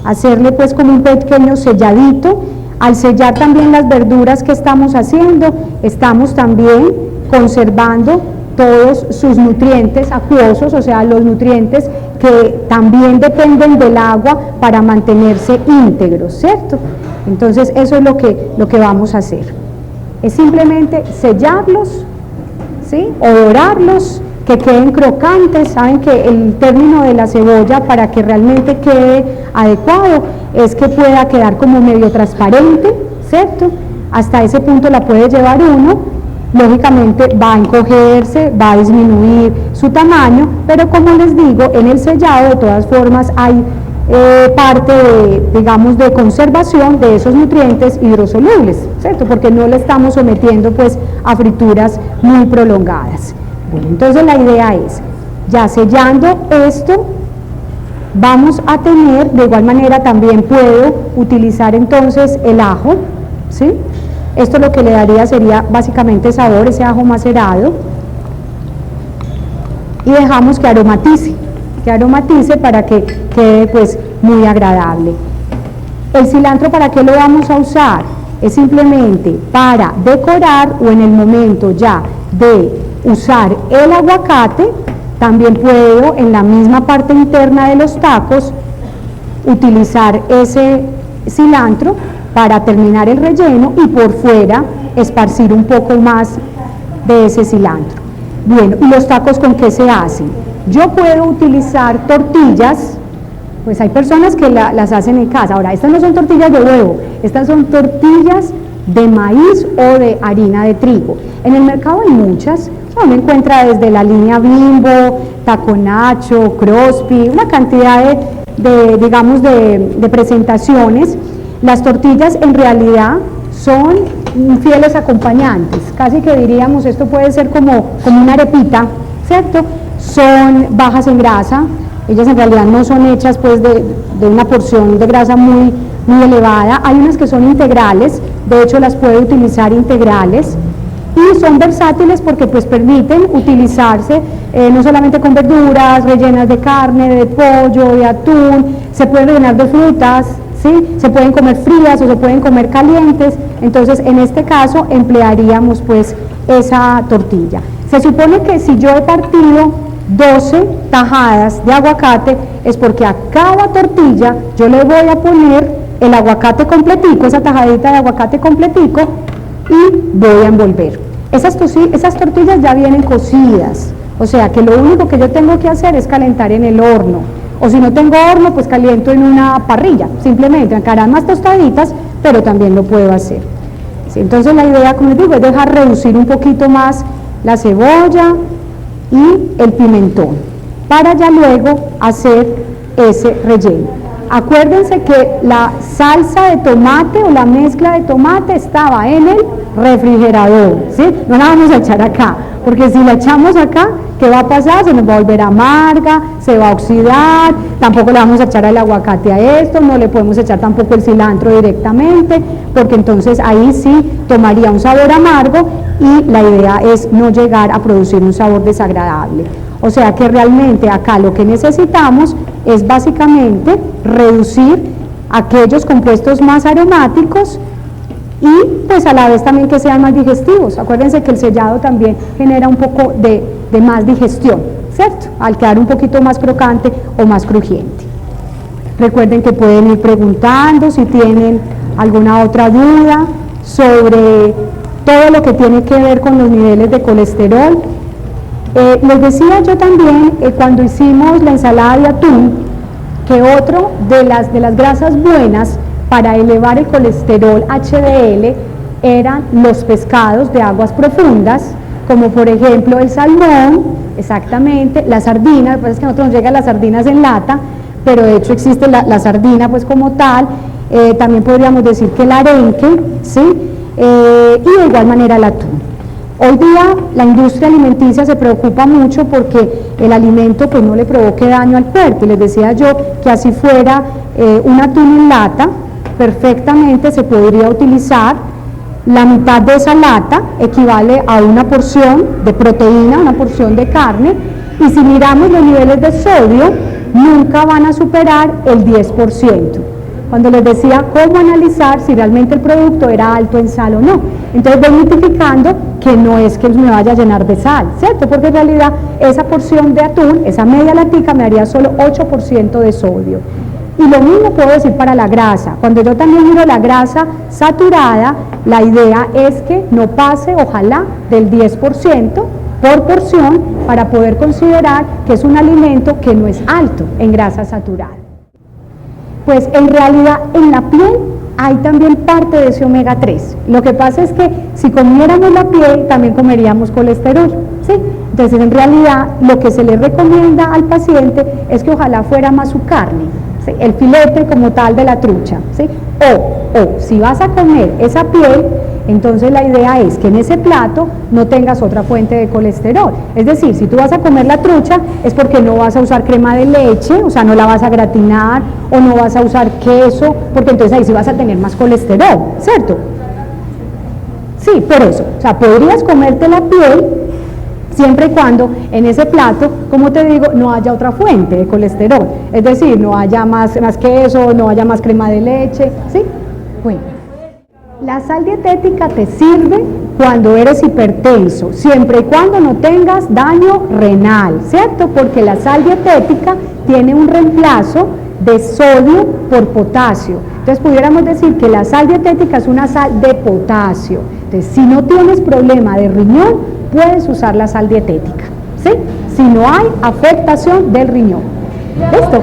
hacerle pues como un pequeño selladito. Al sellar también las verduras que estamos haciendo, estamos también conservando todos sus nutrientes acuosos, o sea, los nutrientes que también dependen del agua para mantenerse íntegros, ¿cierto? Entonces eso es lo que vamos a hacer. Es simplemente sellarlos, ¿sí? O dorarlos, que queden crocantes. Saben que el término de la cebolla para que realmente quede adecuado es que pueda quedar como medio transparente, ¿cierto? Hasta ese punto la puede llevar uno, lógicamente va a encogerse, va a disminuir su tamaño, pero como les digo, en el sellado de todas formas hay parte digamos, de conservación de esos nutrientes hidrosolubles, ¿cierto? Porque no le estamos sometiendo pues a frituras muy prolongadas. Bueno, entonces la idea es, ya sellando esto, vamos a tener, de igual manera también puedo utilizar entonces el ajo, ¿sí? Esto lo que le daría sería básicamente sabor, ese ajo macerado, y dejamos que aromatice para que quede pues muy agradable. El cilantro, ¿para qué lo vamos a usar? Es simplemente para decorar o en el momento ya de usar el aguacate. También puedo en la misma parte interna de los tacos utilizar ese cilantro para terminar el relleno y por fuera esparcir un poco más de ese cilantro. Bueno, ¿y los tacos con qué se hacen? Yo puedo utilizar tortillas, pues hay personas que las hacen en casa. Ahora, estas no son tortillas de huevo, estas son tortillas de maíz o de harina de trigo. En el mercado hay muchas, uno encuentra desde la línea Bimbo, Taco Nacho, Crosby, una cantidad digamos, de presentaciones, las tortillas en realidad son fieles acompañantes, casi que diríamos, esto puede ser como una arepita, ¿cierto? Son bajas en grasa, ellas en realidad no son hechas pues de una porción de grasa muy elevada, hay unas que son integrales, de hecho las puede utilizar integrales, y son versátiles porque pues permiten utilizarse no solamente con verduras, rellenas de carne, de pollo, de atún, se pueden rellenar de frutas, ¿sí? Se pueden comer frías o se pueden comer calientes, entonces en este caso emplearíamos pues esa tortilla. Se supone que si yo he partido 12 tajadas de aguacate es porque a cada tortilla yo le voy a poner el aguacate completico, esa tajadita de aguacate completico, y voy a envolver. Esas tortillas ya vienen cocidas, o sea que lo único que yo tengo que hacer es calentar en el horno, o si no tengo horno pues caliento en una parrilla, simplemente quedarán más tostaditas, pero también lo puedo hacer. Sí, entonces la idea, como les digo, es dejar reducir un poquito más la cebolla y el pimentón, para ya luego hacer ese relleno. Acuérdense que la salsa de tomate o la mezcla de tomate estaba en el refrigerador, ¿sí? No la vamos a echar acá, porque si la echamos acá, ¿qué va a pasar? Se nos va a volver amarga, se va a oxidar, tampoco le vamos a echar el aguacate a esto, no le podemos echar tampoco el cilantro directamente, porque entonces ahí sí tomaría un sabor amargo y la idea es no llegar a producir un sabor desagradable. O sea que realmente acá lo que necesitamos es básicamente reducir aquellos compuestos más aromáticos y pues a la vez también que sean más digestivos. Acuérdense que el sellado también genera un poco de más digestión, ¿cierto? Al quedar un poquito más crocante o más crujiente. Recuerden que pueden ir preguntando si tienen alguna otra duda sobre todo lo que tiene que ver con los niveles de colesterol. Les decía yo también cuando hicimos la ensalada de atún que otro de las grasas buenas para elevar el colesterol HDL eran los pescados de aguas profundas, como por ejemplo el salmón, exactamente, la sardina. Lo que pasa es que a nosotros nos llegan las sardinas en lata, pero de hecho existe la sardina pues como tal, también podríamos decir que el arenque, ¿sí? Y de igual manera el atún. Hoy día la industria alimenticia se preocupa mucho porque el alimento pues no le provoque daño al cuerpo, y les decía yo que así fuera un atún en lata, perfectamente se podría utilizar. La mitad de esa lata equivale a una porción de proteína, una porción de carne, y si miramos los niveles de sodio, nunca van a superar el 10%. Cuando les decía cómo analizar si realmente el producto era alto en sal o no. Entonces voy identificando que no es que me vaya a llenar de sal, ¿cierto? Porque en realidad esa porción de atún, esa media latica, me haría solo 8% de sodio. Y lo mismo puedo decir para la grasa. Cuando yo también miro la grasa saturada, la idea es que no pase, ojalá, del 10% por porción para poder considerar que es un alimento que no es alto en grasa saturada. Pues en realidad en la piel hay también parte de ese omega 3. Lo que pasa es que si comiéramos la piel, también comeríamos colesterol, ¿sí? Entonces en realidad lo que se le recomienda al paciente es que ojalá fuera más su carne, ¿sí? El filete como tal de la trucha, ¿sí? O si vas a comer esa piel, entonces la idea es que en ese plato no tengas otra fuente de colesterol. Es decir, si tú vas a comer la trucha es porque no vas a usar crema de leche, o sea, no la vas a gratinar, o no vas a usar queso, porque entonces ahí sí vas a tener más colesterol, ¿cierto? Sí, por eso, o sea, podrías comerte la piel siempre y cuando en ese plato, como te digo, no haya otra fuente de colesterol, es decir, no haya más queso, no haya más crema de leche, ¿sí? Bueno. La sal dietética te sirve cuando eres hipertenso, siempre y cuando no tengas daño renal, ¿cierto? Porque la sal dietética tiene un reemplazo de sodio por potasio. Entonces pudiéramos decir que la sal dietética es una sal de potasio. Entonces si no tienes problema de riñón, puedes usar la sal dietética, ¿sí? Si no hay afectación del riñón. ¿Listo?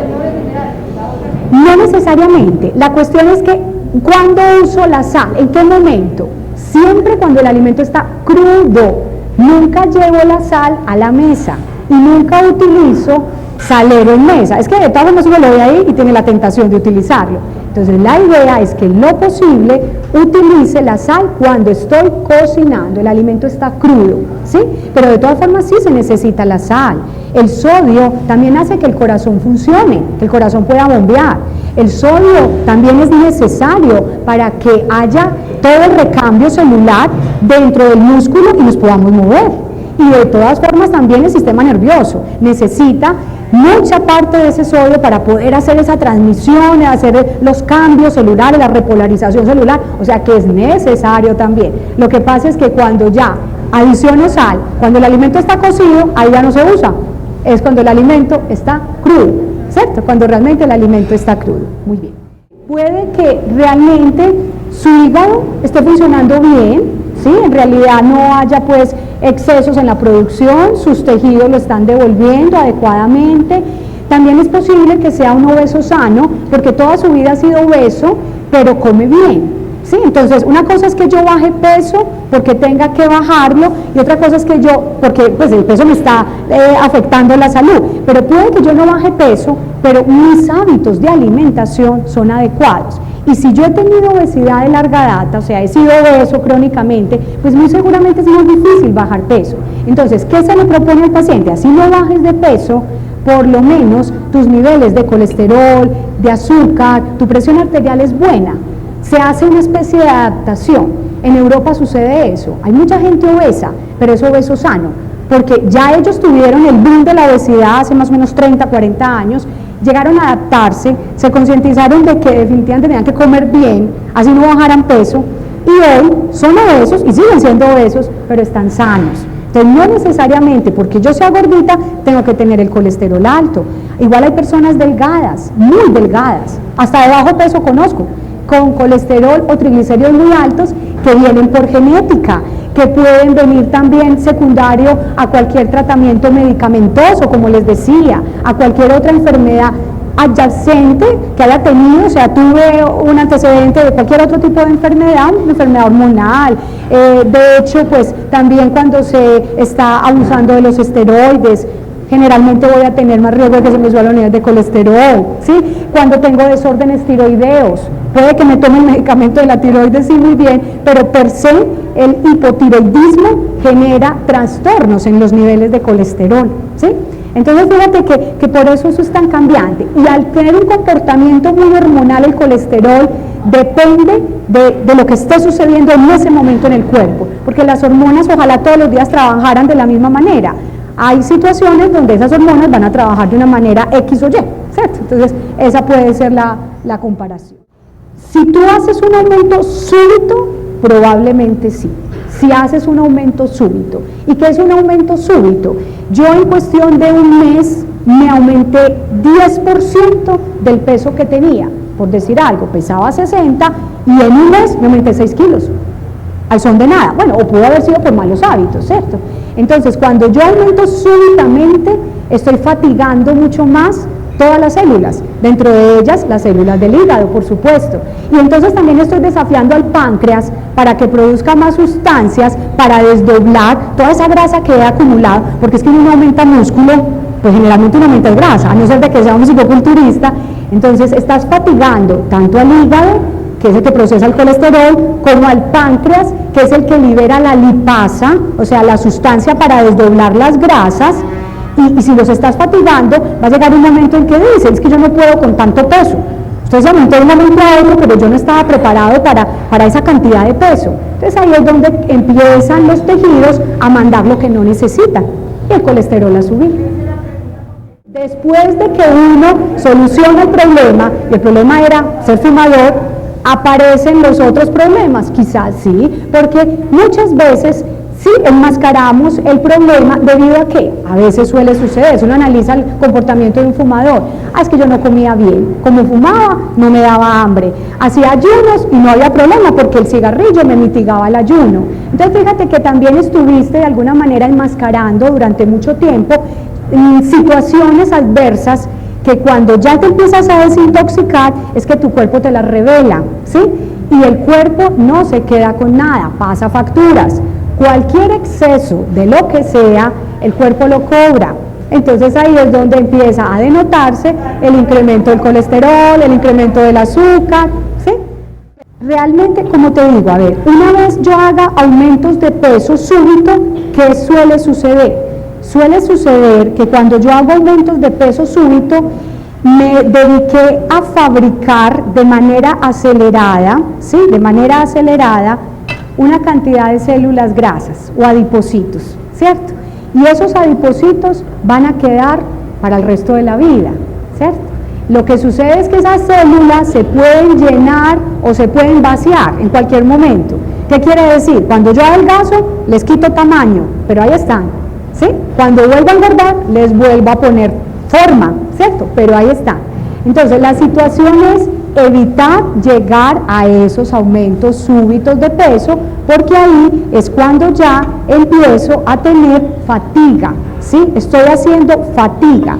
No necesariamente. La cuestión es que ¿cuándo uso la sal? ¿En qué momento? Siempre cuando el alimento está crudo. Nunca llevo la sal a la mesa y nunca utilizo salero en mesa. Es que de todas formas uno lo ve ahí y tiene la tentación de utilizarlo. Entonces la idea es que en lo posible utilice la sal cuando estoy cocinando, el alimento está crudo, ¿sí? Pero de todas formas sí se necesita la sal. El sodio también hace que el corazón funcione, que el corazón pueda bombear. El sodio también es necesario para que haya todo el recambio celular dentro del músculo y nos podamos mover. Y de todas formas también el sistema nervioso necesita mucha parte de ese sodio para poder hacer esa transmisión, hacer los cambios celulares, la repolarización celular, o sea que es necesario también. Lo que pasa es que cuando ya adiciono sal, cuando el alimento está cocido, ahí ya no se usa, es cuando el alimento está crudo, ¿cierto? Cuando realmente el alimento está crudo. Muy bien. Puede que realmente su hígado esté funcionando bien, ¿sí? En realidad no haya pues excesos en la producción, sus tejidos lo están devolviendo adecuadamente. También es posible que sea un obeso sano, porque toda su vida ha sido obeso, pero come bien, ¿sí? Entonces, una cosa es que yo baje peso porque tenga que bajarlo, y otra cosa es que porque pues el peso me está afectando la salud, pero puede que yo no baje peso, pero mis hábitos de alimentación son adecuados. Y si yo he tenido obesidad de larga data, o sea, he sido obeso crónicamente, pues muy seguramente es muy difícil bajar peso. Entonces, ¿qué se le propone al paciente? Así no bajes de peso, por lo menos tus niveles de colesterol, de azúcar, tu presión arterial es buena. Se hace una especie de adaptación. En Europa sucede eso. Hay mucha gente obesa, pero es obeso sano, porque ya ellos tuvieron el boom de la obesidad hace más o menos 30, 40 años, llegaron a adaptarse, se concientizaron de que definitivamente tenían que comer bien, así no bajaran peso, y hoy son obesos y siguen siendo obesos, pero están sanos. Entonces no necesariamente porque yo sea gordita tengo que tener el colesterol alto. Igual hay personas delgadas, muy delgadas, hasta de bajo peso conozco, con colesterol o triglicéridos muy altos que vienen por genética, que pueden venir también secundario a cualquier tratamiento medicamentoso, como les decía, a cualquier otra enfermedad adyacente que haya tenido, o sea, tuve un antecedente de cualquier otro tipo de enfermedad, una enfermedad hormonal, de hecho, pues también cuando se está abusando de los esteroides, generalmente voy a tener más riesgo de que se me suba la unidad de colesterol, ¿sí? Cuando tengo desórdenes tiroideos, puede que me tome el medicamento de la tiroides, sí, muy bien, pero per se el hipotiroidismo genera trastornos en los niveles de colesterol, ¿sí? Entonces fíjate que por eso es tan cambiante, y al tener un comportamiento muy hormonal el colesterol depende de lo que esté sucediendo en ese momento en el cuerpo, porque las hormonas ojalá todos los días trabajaran de la misma manera. Hay situaciones donde esas hormonas van a trabajar de una manera X o Y, ¿cierto? Entonces esa puede ser la comparación. Si tú haces un aumento súbito, probablemente sí. Si haces un aumento súbito. ¿Y qué es un aumento súbito? Yo en cuestión de un mes me aumenté 10% del peso que tenía. Por decir algo, pesaba 60 y en un mes me aumenté 6 kilos. Al son de nada. Bueno, o pudo haber sido por malos hábitos, ¿cierto? Entonces, cuando yo aumento súbitamente, estoy fatigando mucho más todas las células, dentro de ellas las células del hígado, por supuesto. Y entonces también estoy desafiando al páncreas para que produzca más sustancias para desdoblar toda esa grasa que he acumulado, porque es que uno aumenta músculo, pues generalmente uno aumenta grasa, a no ser de que sea un psicoculturista. Entonces estás fatigando tanto al hígado, que es el que procesa el colesterol, como al páncreas, que es el que libera la lipasa, o sea, la sustancia para desdoblar las grasas. Y si los estás fatigando, va a llegar un momento en que dicen, es que yo no puedo con tanto peso. Usted se aumentó de un momento a otro, pero yo no estaba preparado para esa cantidad de peso. Entonces ahí es donde empiezan los tejidos a mandar lo que no necesitan, y el colesterol a subir. Después de que uno soluciona el problema, y el problema era ser fumador, aparecen los otros problemas, quizás sí, porque muchas veces sí enmascaramos el problema debido a que a veces suele suceder, si uno analiza el comportamiento de un fumador, es que yo no comía bien, como fumaba no me daba hambre, hacía ayunos y no había problema porque el cigarrillo me mitigaba el ayuno. Entonces fíjate que también estuviste de alguna manera enmascarando durante mucho tiempo situaciones adversas que cuando ya te empiezas a desintoxicar es que tu cuerpo te las revela, ¿sí? Y el cuerpo no se queda con nada, pasa facturas. Cualquier exceso de lo que sea, el cuerpo lo cobra. Entonces ahí es donde empieza a denotarse el incremento del colesterol, el incremento del azúcar, ¿sí? Realmente, como te digo, a ver, una vez yo haga aumentos de peso súbito, ¿qué suele suceder? Suele suceder que cuando yo hago aumentos de peso súbito, me dediqué a fabricar de manera acelerada, ¿sí? De manera acelerada, una cantidad de células grasas o adipocitos, ¿cierto? Y esos adipocitos van a quedar para el resto de la vida, ¿cierto? Lo que sucede es que esas células se pueden llenar o se pueden vaciar en cualquier momento. ¿Qué quiere decir? Cuando yo adelgazo, les quito tamaño, pero ahí están, ¿sí? Cuando vuelvo a engordar, les vuelvo a poner forma, ¿cierto? Pero ahí están. Entonces, la situación es evitar llegar a esos aumentos súbitos de peso, porque ahí es cuando ya empiezo a tener fatiga, ¿sí? Estoy haciendo fatiga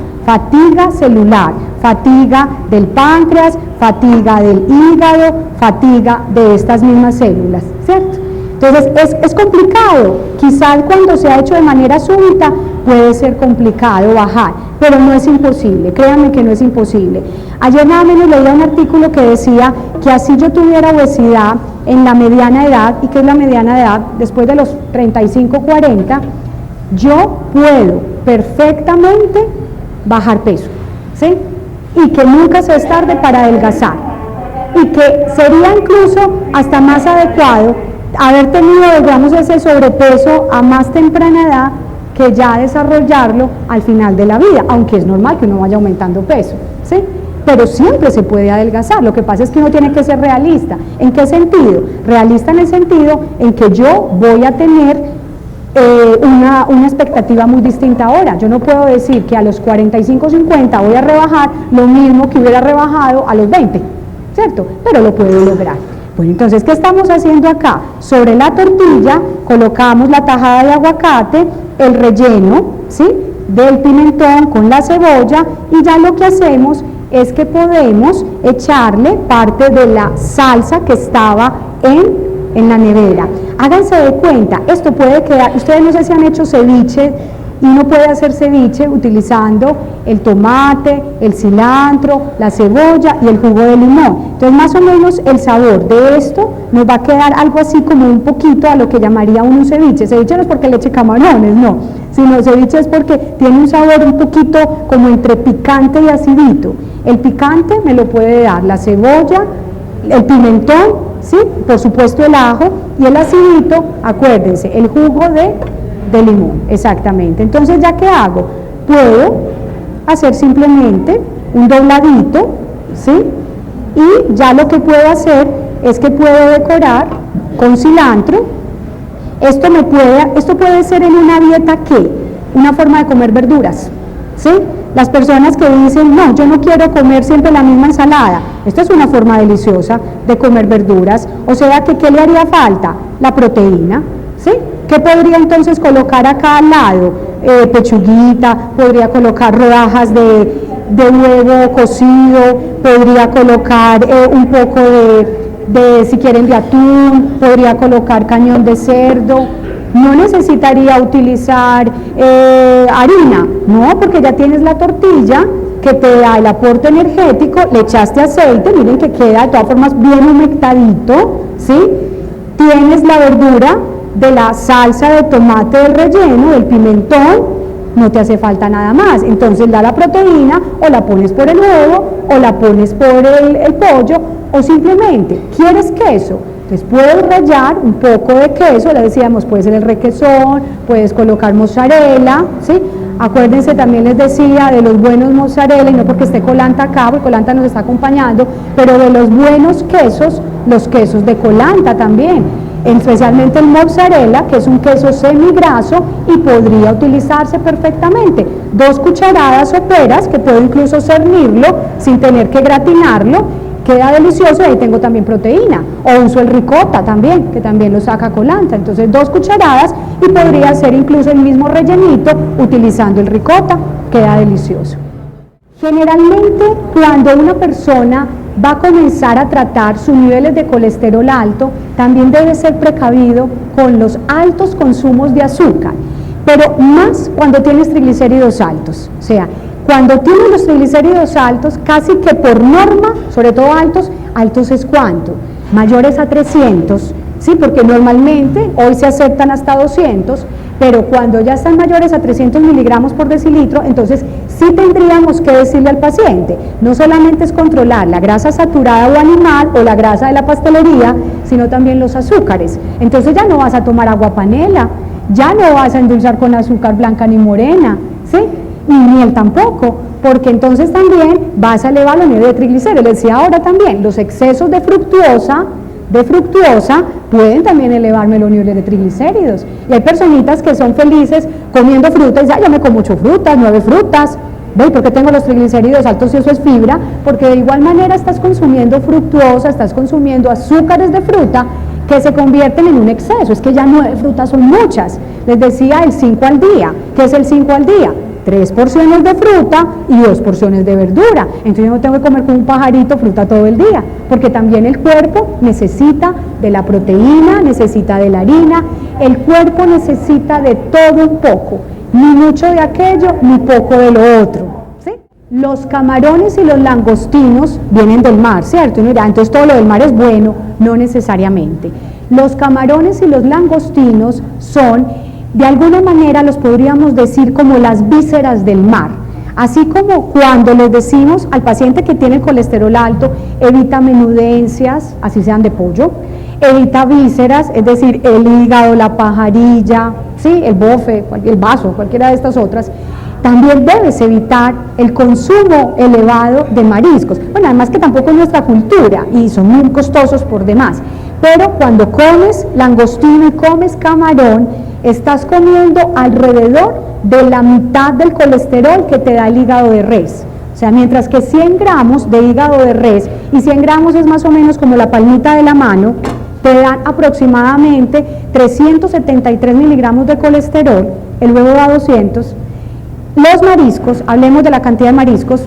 celular, fatiga del páncreas, fatiga del hígado, fatiga de estas mismas células, ¿cierto? Entonces es complicado, quizás cuando se ha hecho de manera súbita puede ser complicado bajar, pero no es imposible, créanme que no es imposible. Ayer nada menos leía un artículo que decía que así yo tuviera obesidad en la mediana edad, ¿y qué es la mediana edad? Después de los 35, 40, yo puedo perfectamente bajar peso, ¿sí? Y que nunca se es tarde para adelgazar, y que sería incluso hasta más adecuado haber tenido, digamos, ese sobrepeso a más temprana edad que ya desarrollarlo al final de la vida, aunque es normal que uno vaya aumentando peso, ¿sí? Pero siempre se puede adelgazar. Lo que pasa es que uno tiene que ser realista. ¿En qué sentido? Realista en el sentido en que yo voy a tener una expectativa muy distinta ahora. Yo no puedo decir que a los 45 50 voy a rebajar lo mismo que hubiera rebajado a los 20, ¿cierto? Pero lo puedo lograr. Bueno, entonces, ¿qué estamos haciendo acá? Sobre la tortilla colocamos la tajada de aguacate, el relleno, ¿sí?, del pimentón con la cebolla, y ya lo que hacemos es que podemos echarle parte de la salsa que estaba en la nevera. Háganse de cuenta, esto puede quedar, ustedes no sé si han hecho ceviche, y uno puede hacer ceviche utilizando el tomate, el cilantro, la cebolla y el jugo de limón. Entonces, más o menos el sabor de esto nos va a quedar algo así como un poquito a lo que llamaría un ceviche. Ceviche no es porque le eche camarones, no, sino ceviche es porque tiene un sabor un poquito como entre picante y acidito. El picante me lo puede dar la cebolla, el pimentón, ¿sí?, por supuesto el ajo, y el acidito, acuérdense, el jugo de limón, exactamente. Entonces, ¿ya qué hago? Puedo hacer simplemente un dobladito, ¿sí? Y ya lo que puedo hacer es que puedo decorar con cilantro. Esto puede ser en una dieta, ¿qué? Una forma de comer verduras, ¿sí? Las personas que dicen, no, yo no quiero comer siempre la misma ensalada, esta es una forma deliciosa de comer verduras. O sea, que ¿qué le haría falta? La proteína, ¿sí? ¿Qué podría entonces colocar acá al lado? Pechuguita, podría colocar rodajas de huevo cocido, podría colocar un poco si quieren, de atún, podría colocar cañón de cerdo. No necesitaría utilizar harina, no, porque ya tienes la tortilla que te da el aporte energético, le echaste aceite, miren que queda de todas formas bien humectadito, ¿sí? Tienes la verdura de la salsa de tomate del relleno, del pimentón, no te hace falta nada más. Entonces da la proteína, o la pones por el huevo, o la pones por el pollo, o simplemente, ¿quieres queso? Entonces puedes rallar un poco de queso, le decíamos, puede ser el requesón, puedes colocar mozzarella, ¿sí? Acuérdense, también les decía de los buenos mozzarella, y no porque esté Colanta acá, porque Colanta nos está acompañando, pero de los buenos quesos, los quesos de Colanta también, especialmente el mozzarella, que es un queso semigraso y podría utilizarse perfectamente. 2 cucharadas soperas, que puedo incluso cernirlo sin tener que gratinarlo, queda delicioso, y ahí tengo también proteína. O uso el ricota también, que también lo saca Colanta. Entonces 2 cucharadas, y podría ser incluso el mismo rellenito utilizando el ricota, queda delicioso. Generalmente, cuando una persona va a comenzar a tratar sus niveles de colesterol alto, también debe ser precavido con los altos consumos de azúcar. pero más cuando tienes triglicéridos altos. O sea, cuando tienes los triglicéridos altos, casi que por norma, sobre todo altos, altos es ¿cuánto? Mayores a 300, ¿sí? Porque normalmente hoy se aceptan hasta 200, pero cuando ya están mayores a 300 miligramos por decilitro, entonces sí tendríamos que decirle al paciente, no solamente es controlar la grasa saturada o animal o la grasa de la pastelería, sino también los azúcares. Entonces ya no vas a tomar agua panela, ya no vas a endulzar con azúcar blanca ni morena, ¿sí? Y miel tampoco, porque entonces también vas a elevar los niveles de triglicéridos. Les decía ahora también, los excesos de fructuosa pueden también elevarme los niveles de triglicéridos. Y hay personitas que son felices comiendo frutas y dicen, yo me como 8 frutas, 9 frutas, ¿ve? ¿Por qué tengo los triglicéridos altos si eso es fibra? Porque de igual manera estás consumiendo fructuosa, estás consumiendo azúcares de fruta que se convierten en un exceso. Es que ya 9 frutas son muchas. Les decía el 5 al día. ¿Qué es el 5 al día? 3 porciones de fruta y 2 porciones de verdura. Entonces yo no tengo que comer como un pajarito fruta todo el día, porque también el cuerpo necesita de la proteína, necesita de la harina, el cuerpo necesita de todo un poco, ni mucho de aquello, ni poco de lo otro, ¿sí? Los camarones y los langostinos vienen del mar, ¿cierto? Y uno dirá, entonces todo lo del mar es bueno, no necesariamente. Los camarones y los langostinos son, de alguna manera los podríamos decir como las vísceras del mar, así como cuando les decimos al paciente que tiene colesterol alto, evita menudencias, así sean de pollo, evita vísceras, es decir, el hígado, la pajarilla, ¿sí? El bofe, el vaso, cualquiera de estas otras, también debes evitar el consumo elevado de mariscos. Bueno, además que tampoco es nuestra cultura y son muy costosos por demás, pero cuando comes langostino y comes camarón, estás comiendo alrededor de la mitad del colesterol que te da el hígado de res. O sea, mientras que 100 gramos de hígado de res, y 100 gramos es más o menos como la palmita de la mano, te dan aproximadamente 373 miligramos de colesterol, el huevo da 200. Los mariscos, hablemos de la cantidad de mariscos,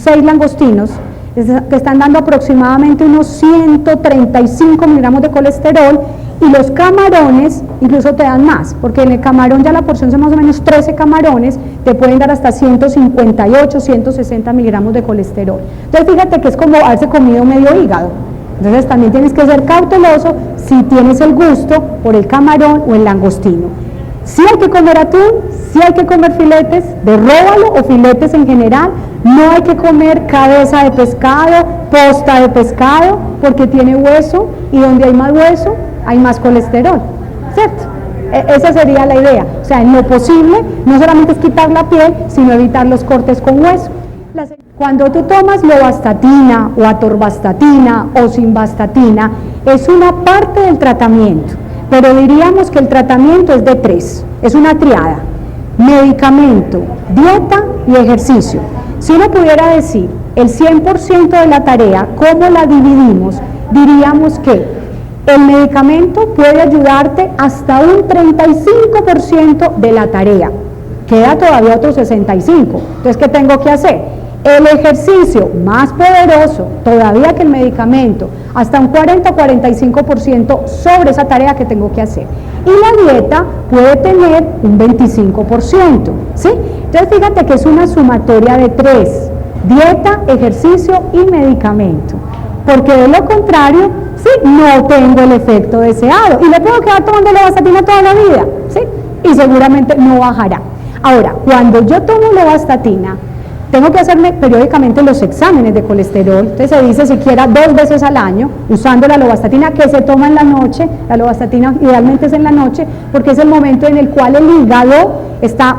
6 langostinos, te están dando aproximadamente unos 135 miligramos de colesterol, y los camarones incluso te dan más, porque en el camarón ya la porción son más o menos 13 camarones, te pueden dar hasta 158, 160 miligramos de colesterol. Entonces fíjate que es como haberse comido medio hígado. Entonces también tienes que ser cauteloso si tienes el gusto por el camarón o el langostino. Sí hay que comer atún, sí hay que comer filetes de róbalo o filetes en general, no hay que comer cabeza de pescado, posta de pescado, porque tiene hueso, y donde hay más hueso, hay más colesterol, ¿cierto? Esa sería la idea. O sea, en lo posible, no solamente es quitar la piel, sino evitar los cortes con hueso. Cuando tú tomas lovastatina o atorvastatina o simvastatina, es una parte del tratamiento, pero diríamos que el tratamiento es de 3, es una triada: medicamento, dieta y ejercicio. Si uno pudiera decir el 100% de la tarea, ¿cómo la dividimos? Diríamos que el medicamento puede ayudarte hasta un 35% de la tarea, queda todavía otro 65%, entonces ¿qué tengo que hacer? El ejercicio, más poderoso todavía que el medicamento, hasta un 40-45% sobre esa tarea que tengo que hacer. Y la dieta puede tener un 25%, ¿sí? Entonces fíjate que es una sumatoria de 3, dieta, ejercicio y medicamento, porque de lo contrario, sí, no tengo el efecto deseado y le puedo quedar tomando lovastatina toda la vida, ¿sí? Y seguramente no bajará. Ahora, cuando yo tomo lovastatina, tengo que hacerme periódicamente los exámenes de colesterol, entonces se dice siquiera 2 veces al año, usando la lovastatina que se toma en la noche. La lovastatina idealmente es en la noche, porque es el momento en el cual el hígado está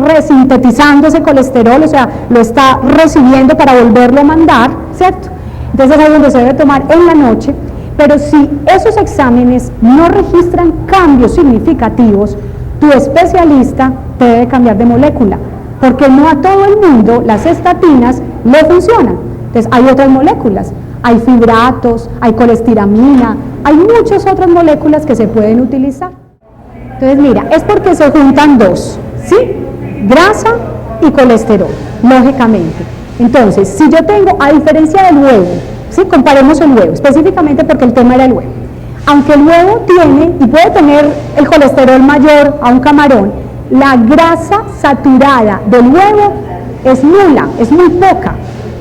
resintetizando ese colesterol, o sea, lo está recibiendo para volverlo a mandar, ¿cierto? Entonces es ahí donde se debe tomar en la noche, pero si esos exámenes no registran cambios significativos, tu especialista te debe cambiar de molécula, porque no a todo el mundo las estatinas le funcionan. Entonces hay otras moléculas, hay fibratos, hay colestiramina, hay muchas otras moléculas que se pueden utilizar. Entonces mira, es porque se juntan dos, ¿sí? Grasa y colesterol, lógicamente. Entonces, si yo tengo, a diferencia del huevo, ¿sí? Comparemos el huevo, específicamente porque el tema era el huevo. Aunque el huevo tiene y puede tener el colesterol mayor a un camarón, la grasa saturada del huevo es nula, es muy poca,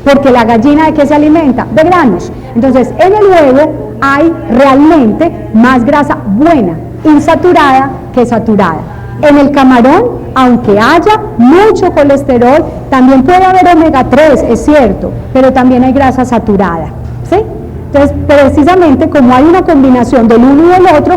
porque la gallina ¿de qué se alimenta? De granos. Entonces, en el huevo hay realmente más grasa buena, insaturada que saturada. En el camarón, aunque haya mucho colesterol, también puede haber omega 3, es cierto, pero también hay grasa saturada, ¿sí? Entonces, precisamente como hay una combinación del uno y del otro,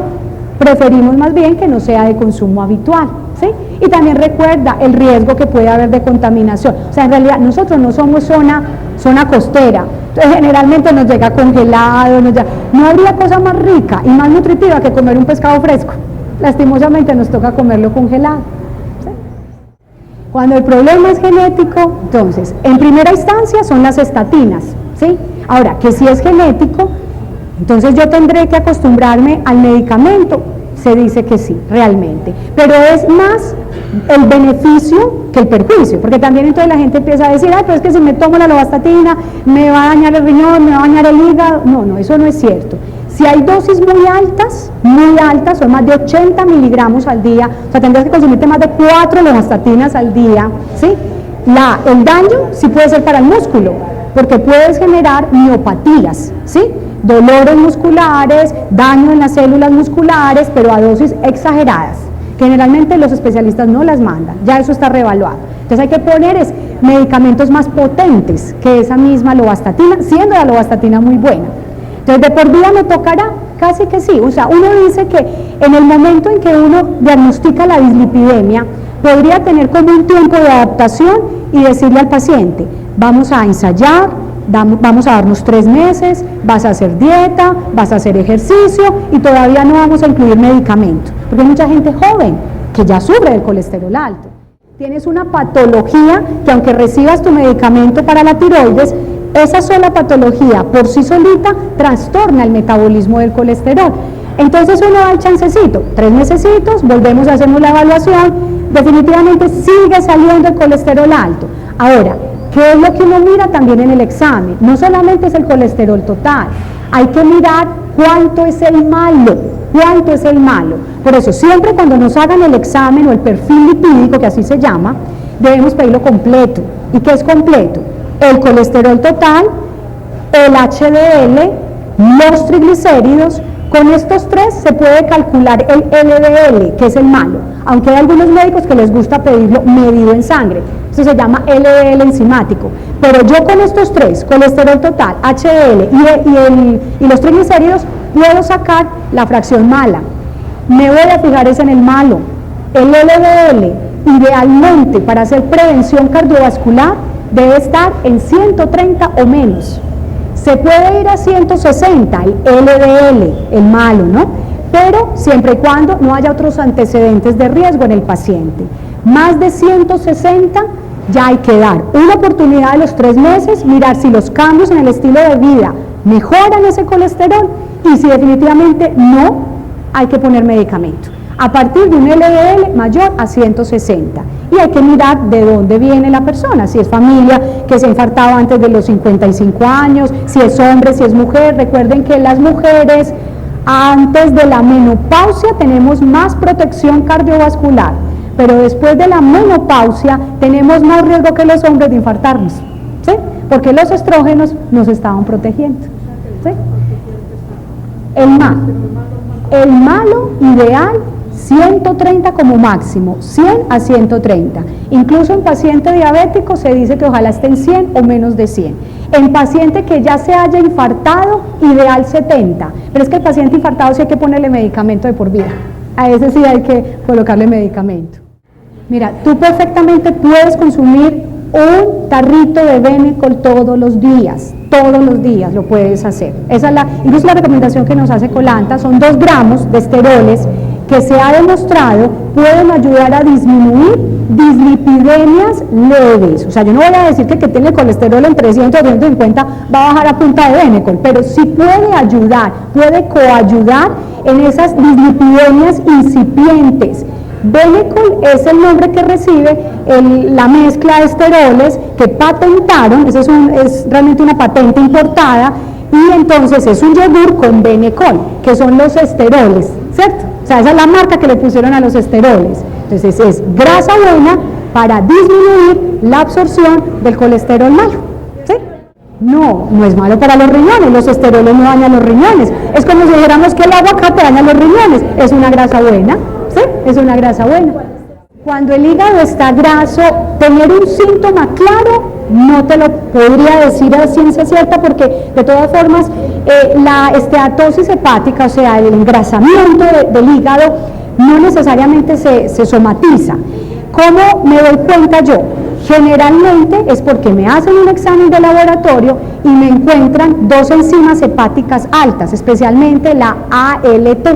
preferimos más bien que no sea de consumo habitual, ¿sí? Y también recuerda el riesgo que puede haber de contaminación. O sea, en realidad nosotros no somos zona costera, entonces generalmente nos llega congelado, no habría cosa más rica y más nutritiva que comer un pescado fresco. Lastimosamente nos toca comerlo congelado, ¿sí? Cuando el problema es genético, entonces, en primera instancia son las estatinas, ¿sí? Ahora, que si es genético, entonces yo tendré que acostumbrarme al medicamento. Se dice que sí, realmente, pero es más el beneficio que el perjuicio, porque también entonces la gente empieza a decir, ay, pero es que si me tomo la lovastatina me va a dañar el riñón, me va a dañar el hígado. No, eso no es cierto. Si hay dosis muy altas, son más de 80 miligramos al día, o sea, tendrás que consumirte más de 4 lovastatinas al día, ¿sí? El daño sí puede ser para el músculo, porque puedes generar miopatías, ¿sí? Dolores musculares, daño en las células musculares, pero a dosis exageradas. Generalmente los especialistas no las mandan, ya eso está reevaluado. Entonces hay que poner medicamentos más potentes que esa misma lovastatina, siendo la lovastatina muy buena. Entonces de por vida me tocará, casi que sí. O sea, uno dice que en el momento en que uno diagnostica la dislipidemia, podría tener como un tiempo de adaptación y decirle al paciente, vamos a ensayar, vamos a darnos 3 meses, vas a hacer dieta, vas a hacer ejercicio y todavía no vamos a incluir medicamento, porque hay mucha gente joven que ya sufre del colesterol alto. Tienes una patología que aunque recibas tu medicamento para la tiroides, esa sola patología por sí solita trastorna el metabolismo del colesterol. Entonces uno da el chancecito, 3 mesecitos, volvemos a hacernos la evaluación, definitivamente sigue saliendo el colesterol alto. Ahora, ¿qué es lo que uno mira también en el examen? No solamente es el colesterol total, hay que mirar cuánto es el malo, Por eso, siempre cuando nos hagan el examen o el perfil lipídico, que así se llama, debemos pedirlo completo. ¿Y qué es completo? El colesterol total, el HDL, los triglicéridos. Con estos 3 se puede calcular el LDL, que es el malo, aunque hay algunos médicos que les gusta pedirlo medido en sangre, eso se llama LDL enzimático, pero yo con estos 3, colesterol total, HDL y los triglicéridos, puedo sacar la fracción mala. Me voy a fijar en el malo. El LDL, idealmente para hacer prevención cardiovascular, debe estar en 130 o menos. Se puede ir a 160, el LDL, el malo, ¿no? Pero siempre y cuando no haya otros antecedentes de riesgo en el paciente. Más de 160 ya hay que dar una oportunidad de los 3 meses, mirar si los cambios en el estilo de vida mejoran ese colesterol y si definitivamente no, hay que poner medicamento. A partir de un LDL mayor a 160. Y hay que mirar de dónde viene la persona, si es familia que se ha infartado antes de los 55 años, si es hombre, si es mujer. Recuerden que las mujeres antes de la menopausia tenemos más protección cardiovascular, pero después de la menopausia tenemos más riesgo que los hombres de infartarnos, ¿sí? Porque los estrógenos nos estaban protegiendo, ¿sí? El malo ideal 130 como máximo, 100 a 130. Incluso en paciente diabético se dice que ojalá esté en 100 o menos de 100. En paciente que ya se haya infartado, ideal 70. Pero es que el paciente infartado sí hay que ponerle medicamento de por vida. A ese sí hay que colocarle medicamento. Mira, tú perfectamente puedes consumir un tarrito de Benecol todos los días lo puedes hacer. Esa es incluso la recomendación que nos hace Colanta, son 2 gramos de esteroles que se ha demostrado pueden ayudar a disminuir dislipidemias leves. O sea, yo no voy a decir que tiene el colesterol en 300 o 250 va a bajar a punta de Benecol, pero sí puede ayudar, puede coayudar en esas dislipidemias incipientes. Benecol es el nombre que recibe la mezcla de esteroles que patentaron, es realmente una patente importada, y entonces es un yogur con Benecol, que son los esteroles, ¿cierto? O sea, esa es la marca que le pusieron a los esteroles. Entonces es grasa buena para disminuir la absorción del colesterol malo, ¿sí? No, no es malo para los riñones, los esteroles no dañan los riñones. Es como si dijéramos que el aguacate daña los riñones, es una grasa buena, ¿sí? Es una grasa buena. Cuando el hígado está graso, tener un síntoma claro, no te lo podría decir a ciencia cierta porque de todas formas la esteatosis hepática, o sea, el engrasamiento del hígado, no necesariamente se somatiza. ¿Cómo me doy cuenta yo? Generalmente es porque me hacen un examen de laboratorio y me encuentran dos enzimas hepáticas altas, especialmente la ALT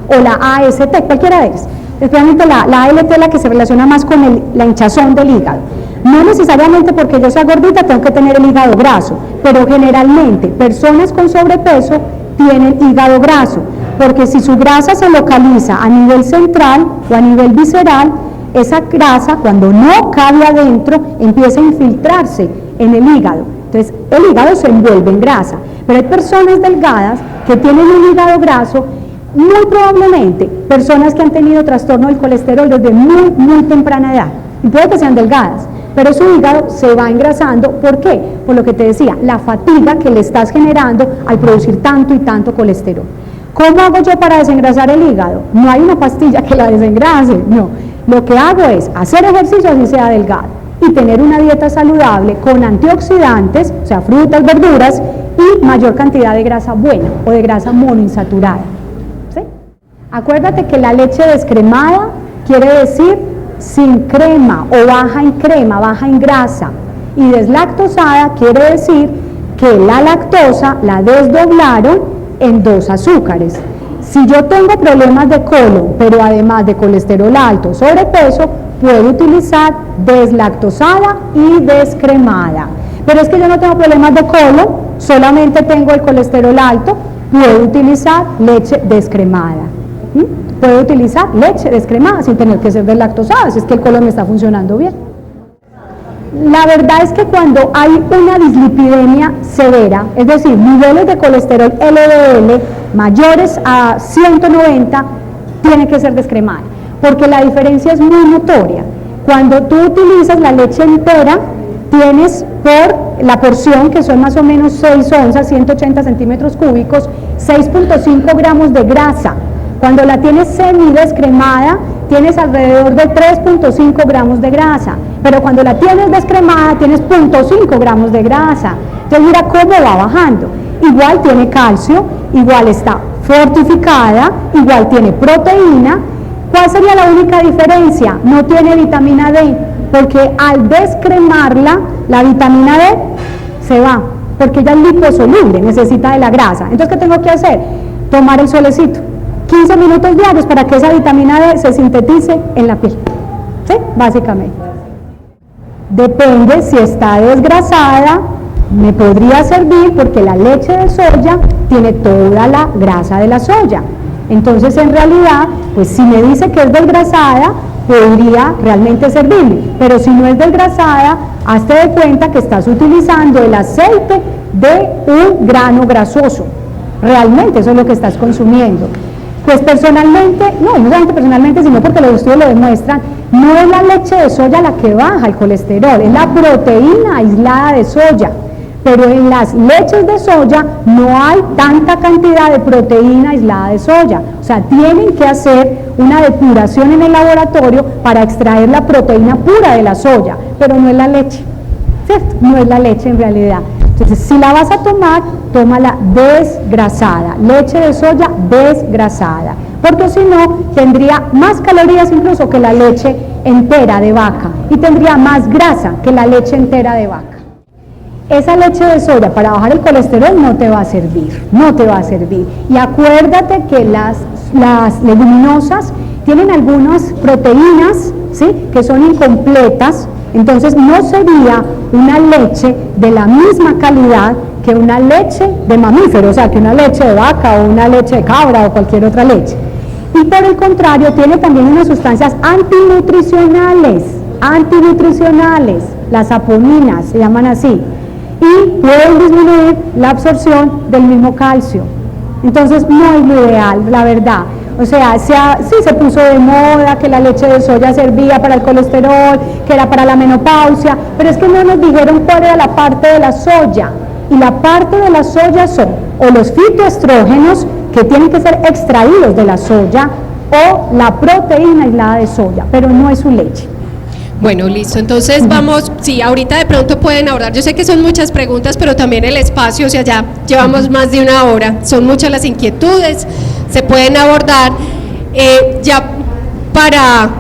o la AST, cualquiera de ellas. Especialmente la ALT es la que se relaciona más con la hinchazón del hígado. No necesariamente porque yo sea gordita tengo que tener el hígado graso, pero generalmente personas con sobrepeso tienen hígado graso, porque si su grasa se localiza a nivel central o a nivel visceral, esa grasa cuando no cabe adentro empieza a infiltrarse en el hígado. Entonces el hígado se envuelve en grasa, pero hay personas delgadas que tienen un hígado graso. Muy probablemente personas que han tenido trastorno del colesterol desde muy temprana edad, y puede que sean delgadas, pero su hígado se va engrasando. ¿Por qué? Por lo que te decía, la fatiga que le estás generando al producir tanto y tanto colesterol. ¿Cómo hago yo para desengrasar el hígado? No hay una pastilla que la desengrase, no. Lo que hago es hacer ejercicio así sea delgado y tener una dieta saludable con antioxidantes, o sea, frutas, verduras y mayor cantidad de grasa buena o de grasa monoinsaturada. Acuérdate que la leche descremada quiere decir sin crema o baja en crema, baja en grasa, y deslactosada quiere decir que la lactosa la desdoblaron en 2 azúcares. Si yo tengo problemas de colon, pero además de colesterol alto, sobrepeso, puedo utilizar deslactosada y descremada. Pero es que yo no tengo problemas de colon, solamente tengo el colesterol alto, puedo utilizar leche descremada. Puedo utilizar leche descremada sin tener que ser deslactosada, si es que el colon me está funcionando bien. La verdad es que cuando hay una dislipidemia severa, es decir, niveles de colesterol LDL mayores a 190, tiene que ser descremada, porque la diferencia es muy notoria. Cuando tú utilizas la leche entera, tienes por la porción, que son más o menos 6 onzas, 180 centímetros cúbicos, 6.5 gramos de grasa. Cuando la tienes semidescremada, tienes alrededor de 3.5 gramos de grasa, pero cuando la tienes descremada, tienes 0.5 gramos de grasa. Entonces mira cómo va bajando. Igual tiene calcio, igual está fortificada, igual tiene proteína. ¿Cuál sería la única diferencia? No tiene vitamina D, porque al descremarla, la vitamina D se va, porque ella es liposoluble, necesita de la grasa. Entonces, ¿qué tengo que hacer? Tomar el solecito. 15 minutos diarios para que esa vitamina D se sintetice en la piel, ¿sí? Básicamente. Depende, si está desgrasada, me podría servir porque la leche de soya tiene toda la grasa de la soya. Entonces, en realidad, pues si me dice que es desgrasada, podría realmente servirme. Pero si no es desgrasada, hazte de cuenta que estás utilizando el aceite de un grano grasoso. Realmente eso es lo que estás consumiendo. Pues personalmente, no solamente personalmente, sino porque los estudios lo demuestran, no es la leche de soya la que baja el colesterol, es la proteína aislada de soya. Pero en las leches de soya no hay tanta cantidad de proteína aislada de soya. O sea, tienen que hacer una depuración en el laboratorio para extraer la proteína pura de la soya, pero no es la leche, ¿cierto? No es la leche en realidad. Entonces, si la vas a tomar, tómala desgrasada, leche de soya desgrasada, porque si no, tendría más calorías incluso que la leche entera de vaca y tendría más grasa que la leche entera de vaca. Esa leche de soya para bajar el colesterol no te va a servir, no te va a servir. Y acuérdate que las leguminosas tienen algunas proteínas, ¿sí?, que son incompletas. Entonces no sería una leche de la misma calidad que una leche de mamífero, o sea, que una leche de vaca o una leche de cabra o cualquier otra leche. Y por el contrario, tiene también unas sustancias antinutricionales, las saponinas, se llaman así, y pueden disminuir la absorción del mismo calcio. Entonces no es lo ideal, la verdad. O sea, sí se puso de moda que la leche de soya servía para el colesterol, que era para la menopausia, pero es que no nos dijeron cuál era la parte de la soya. Y la parte de la soya son o los fitoestrógenos, que tienen que ser extraídos de la soya, o la proteína aislada de soya, pero no es su leche. Bueno, listo, entonces vamos, sí, ahorita de pronto pueden abordar, yo sé que son muchas preguntas, pero también el espacio, o sea, ya llevamos más de una hora, son muchas las inquietudes, se pueden abordar. Ya para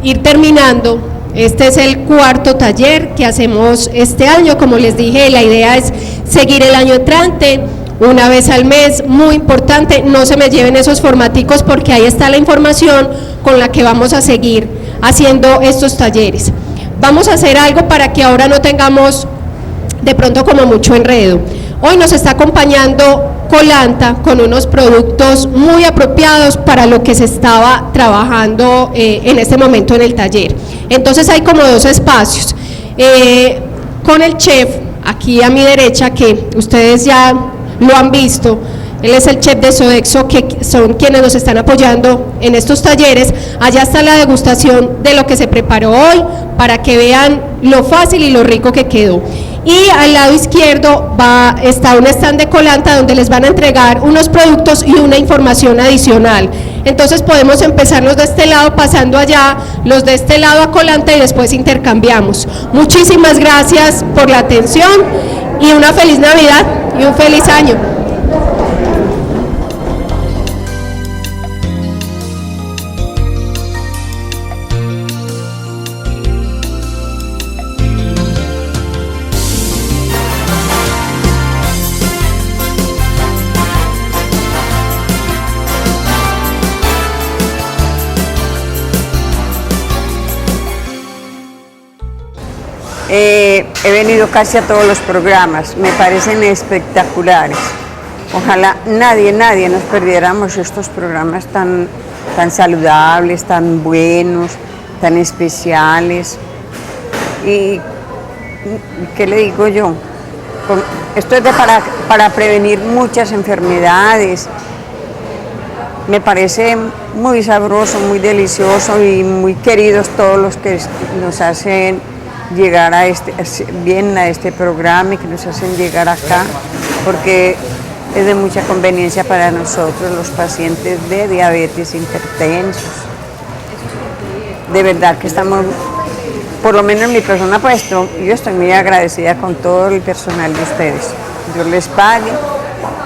ir terminando, este es el cuarto taller que hacemos este año, como les dije, la idea es seguir el año entrante, una vez al mes, muy importante, no se me lleven esos formaticos porque ahí está la información con la que vamos a seguir haciendo estos talleres. Vamos a hacer algo para que ahora no tengamos de pronto como mucho enredo. Hoy nos está acompañando Colanta con unos productos muy apropiados para lo que se estaba trabajando en este momento en el taller. Entonces hay como dos espacios. Con el chef, aquí a mi derecha, que ustedes ya lo han visto, él es el chef de Sodexo, que son quienes nos están apoyando en estos talleres. Allá está la degustación de lo que se preparó hoy, para que vean lo fácil y lo rico que quedó. Y al lado izquierdo está un stand de Colanta donde les van a entregar unos productos y una información adicional. Entonces podemos empezar los de este lado pasando allá, los de este lado a Colanta y después intercambiamos. Muchísimas gracias por la atención y una feliz Navidad y un feliz año. He venido casi a todos los programas, me parecen espectaculares. Ojalá nadie nos perdiéramos estos programas tan saludables, tan buenos, tan especiales. Y ¿qué le digo yo? Esto es para prevenir muchas enfermedades. Me parece muy sabroso, muy delicioso y muy queridos todos los que nos hacen llegar a este programa y que nos hacen llegar acá, porque es de mucha conveniencia para nosotros, los pacientes de diabetes, hipertensos. De verdad que estamos, por lo menos mi persona, pues yo estoy muy agradecida con todo el personal de ustedes. Dios les pague,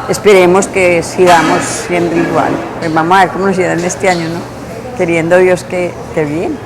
esperemos que sigamos siendo igual. Pues vamos a ver cómo nos irá en este año, ¿no? Queriendo Dios que bien.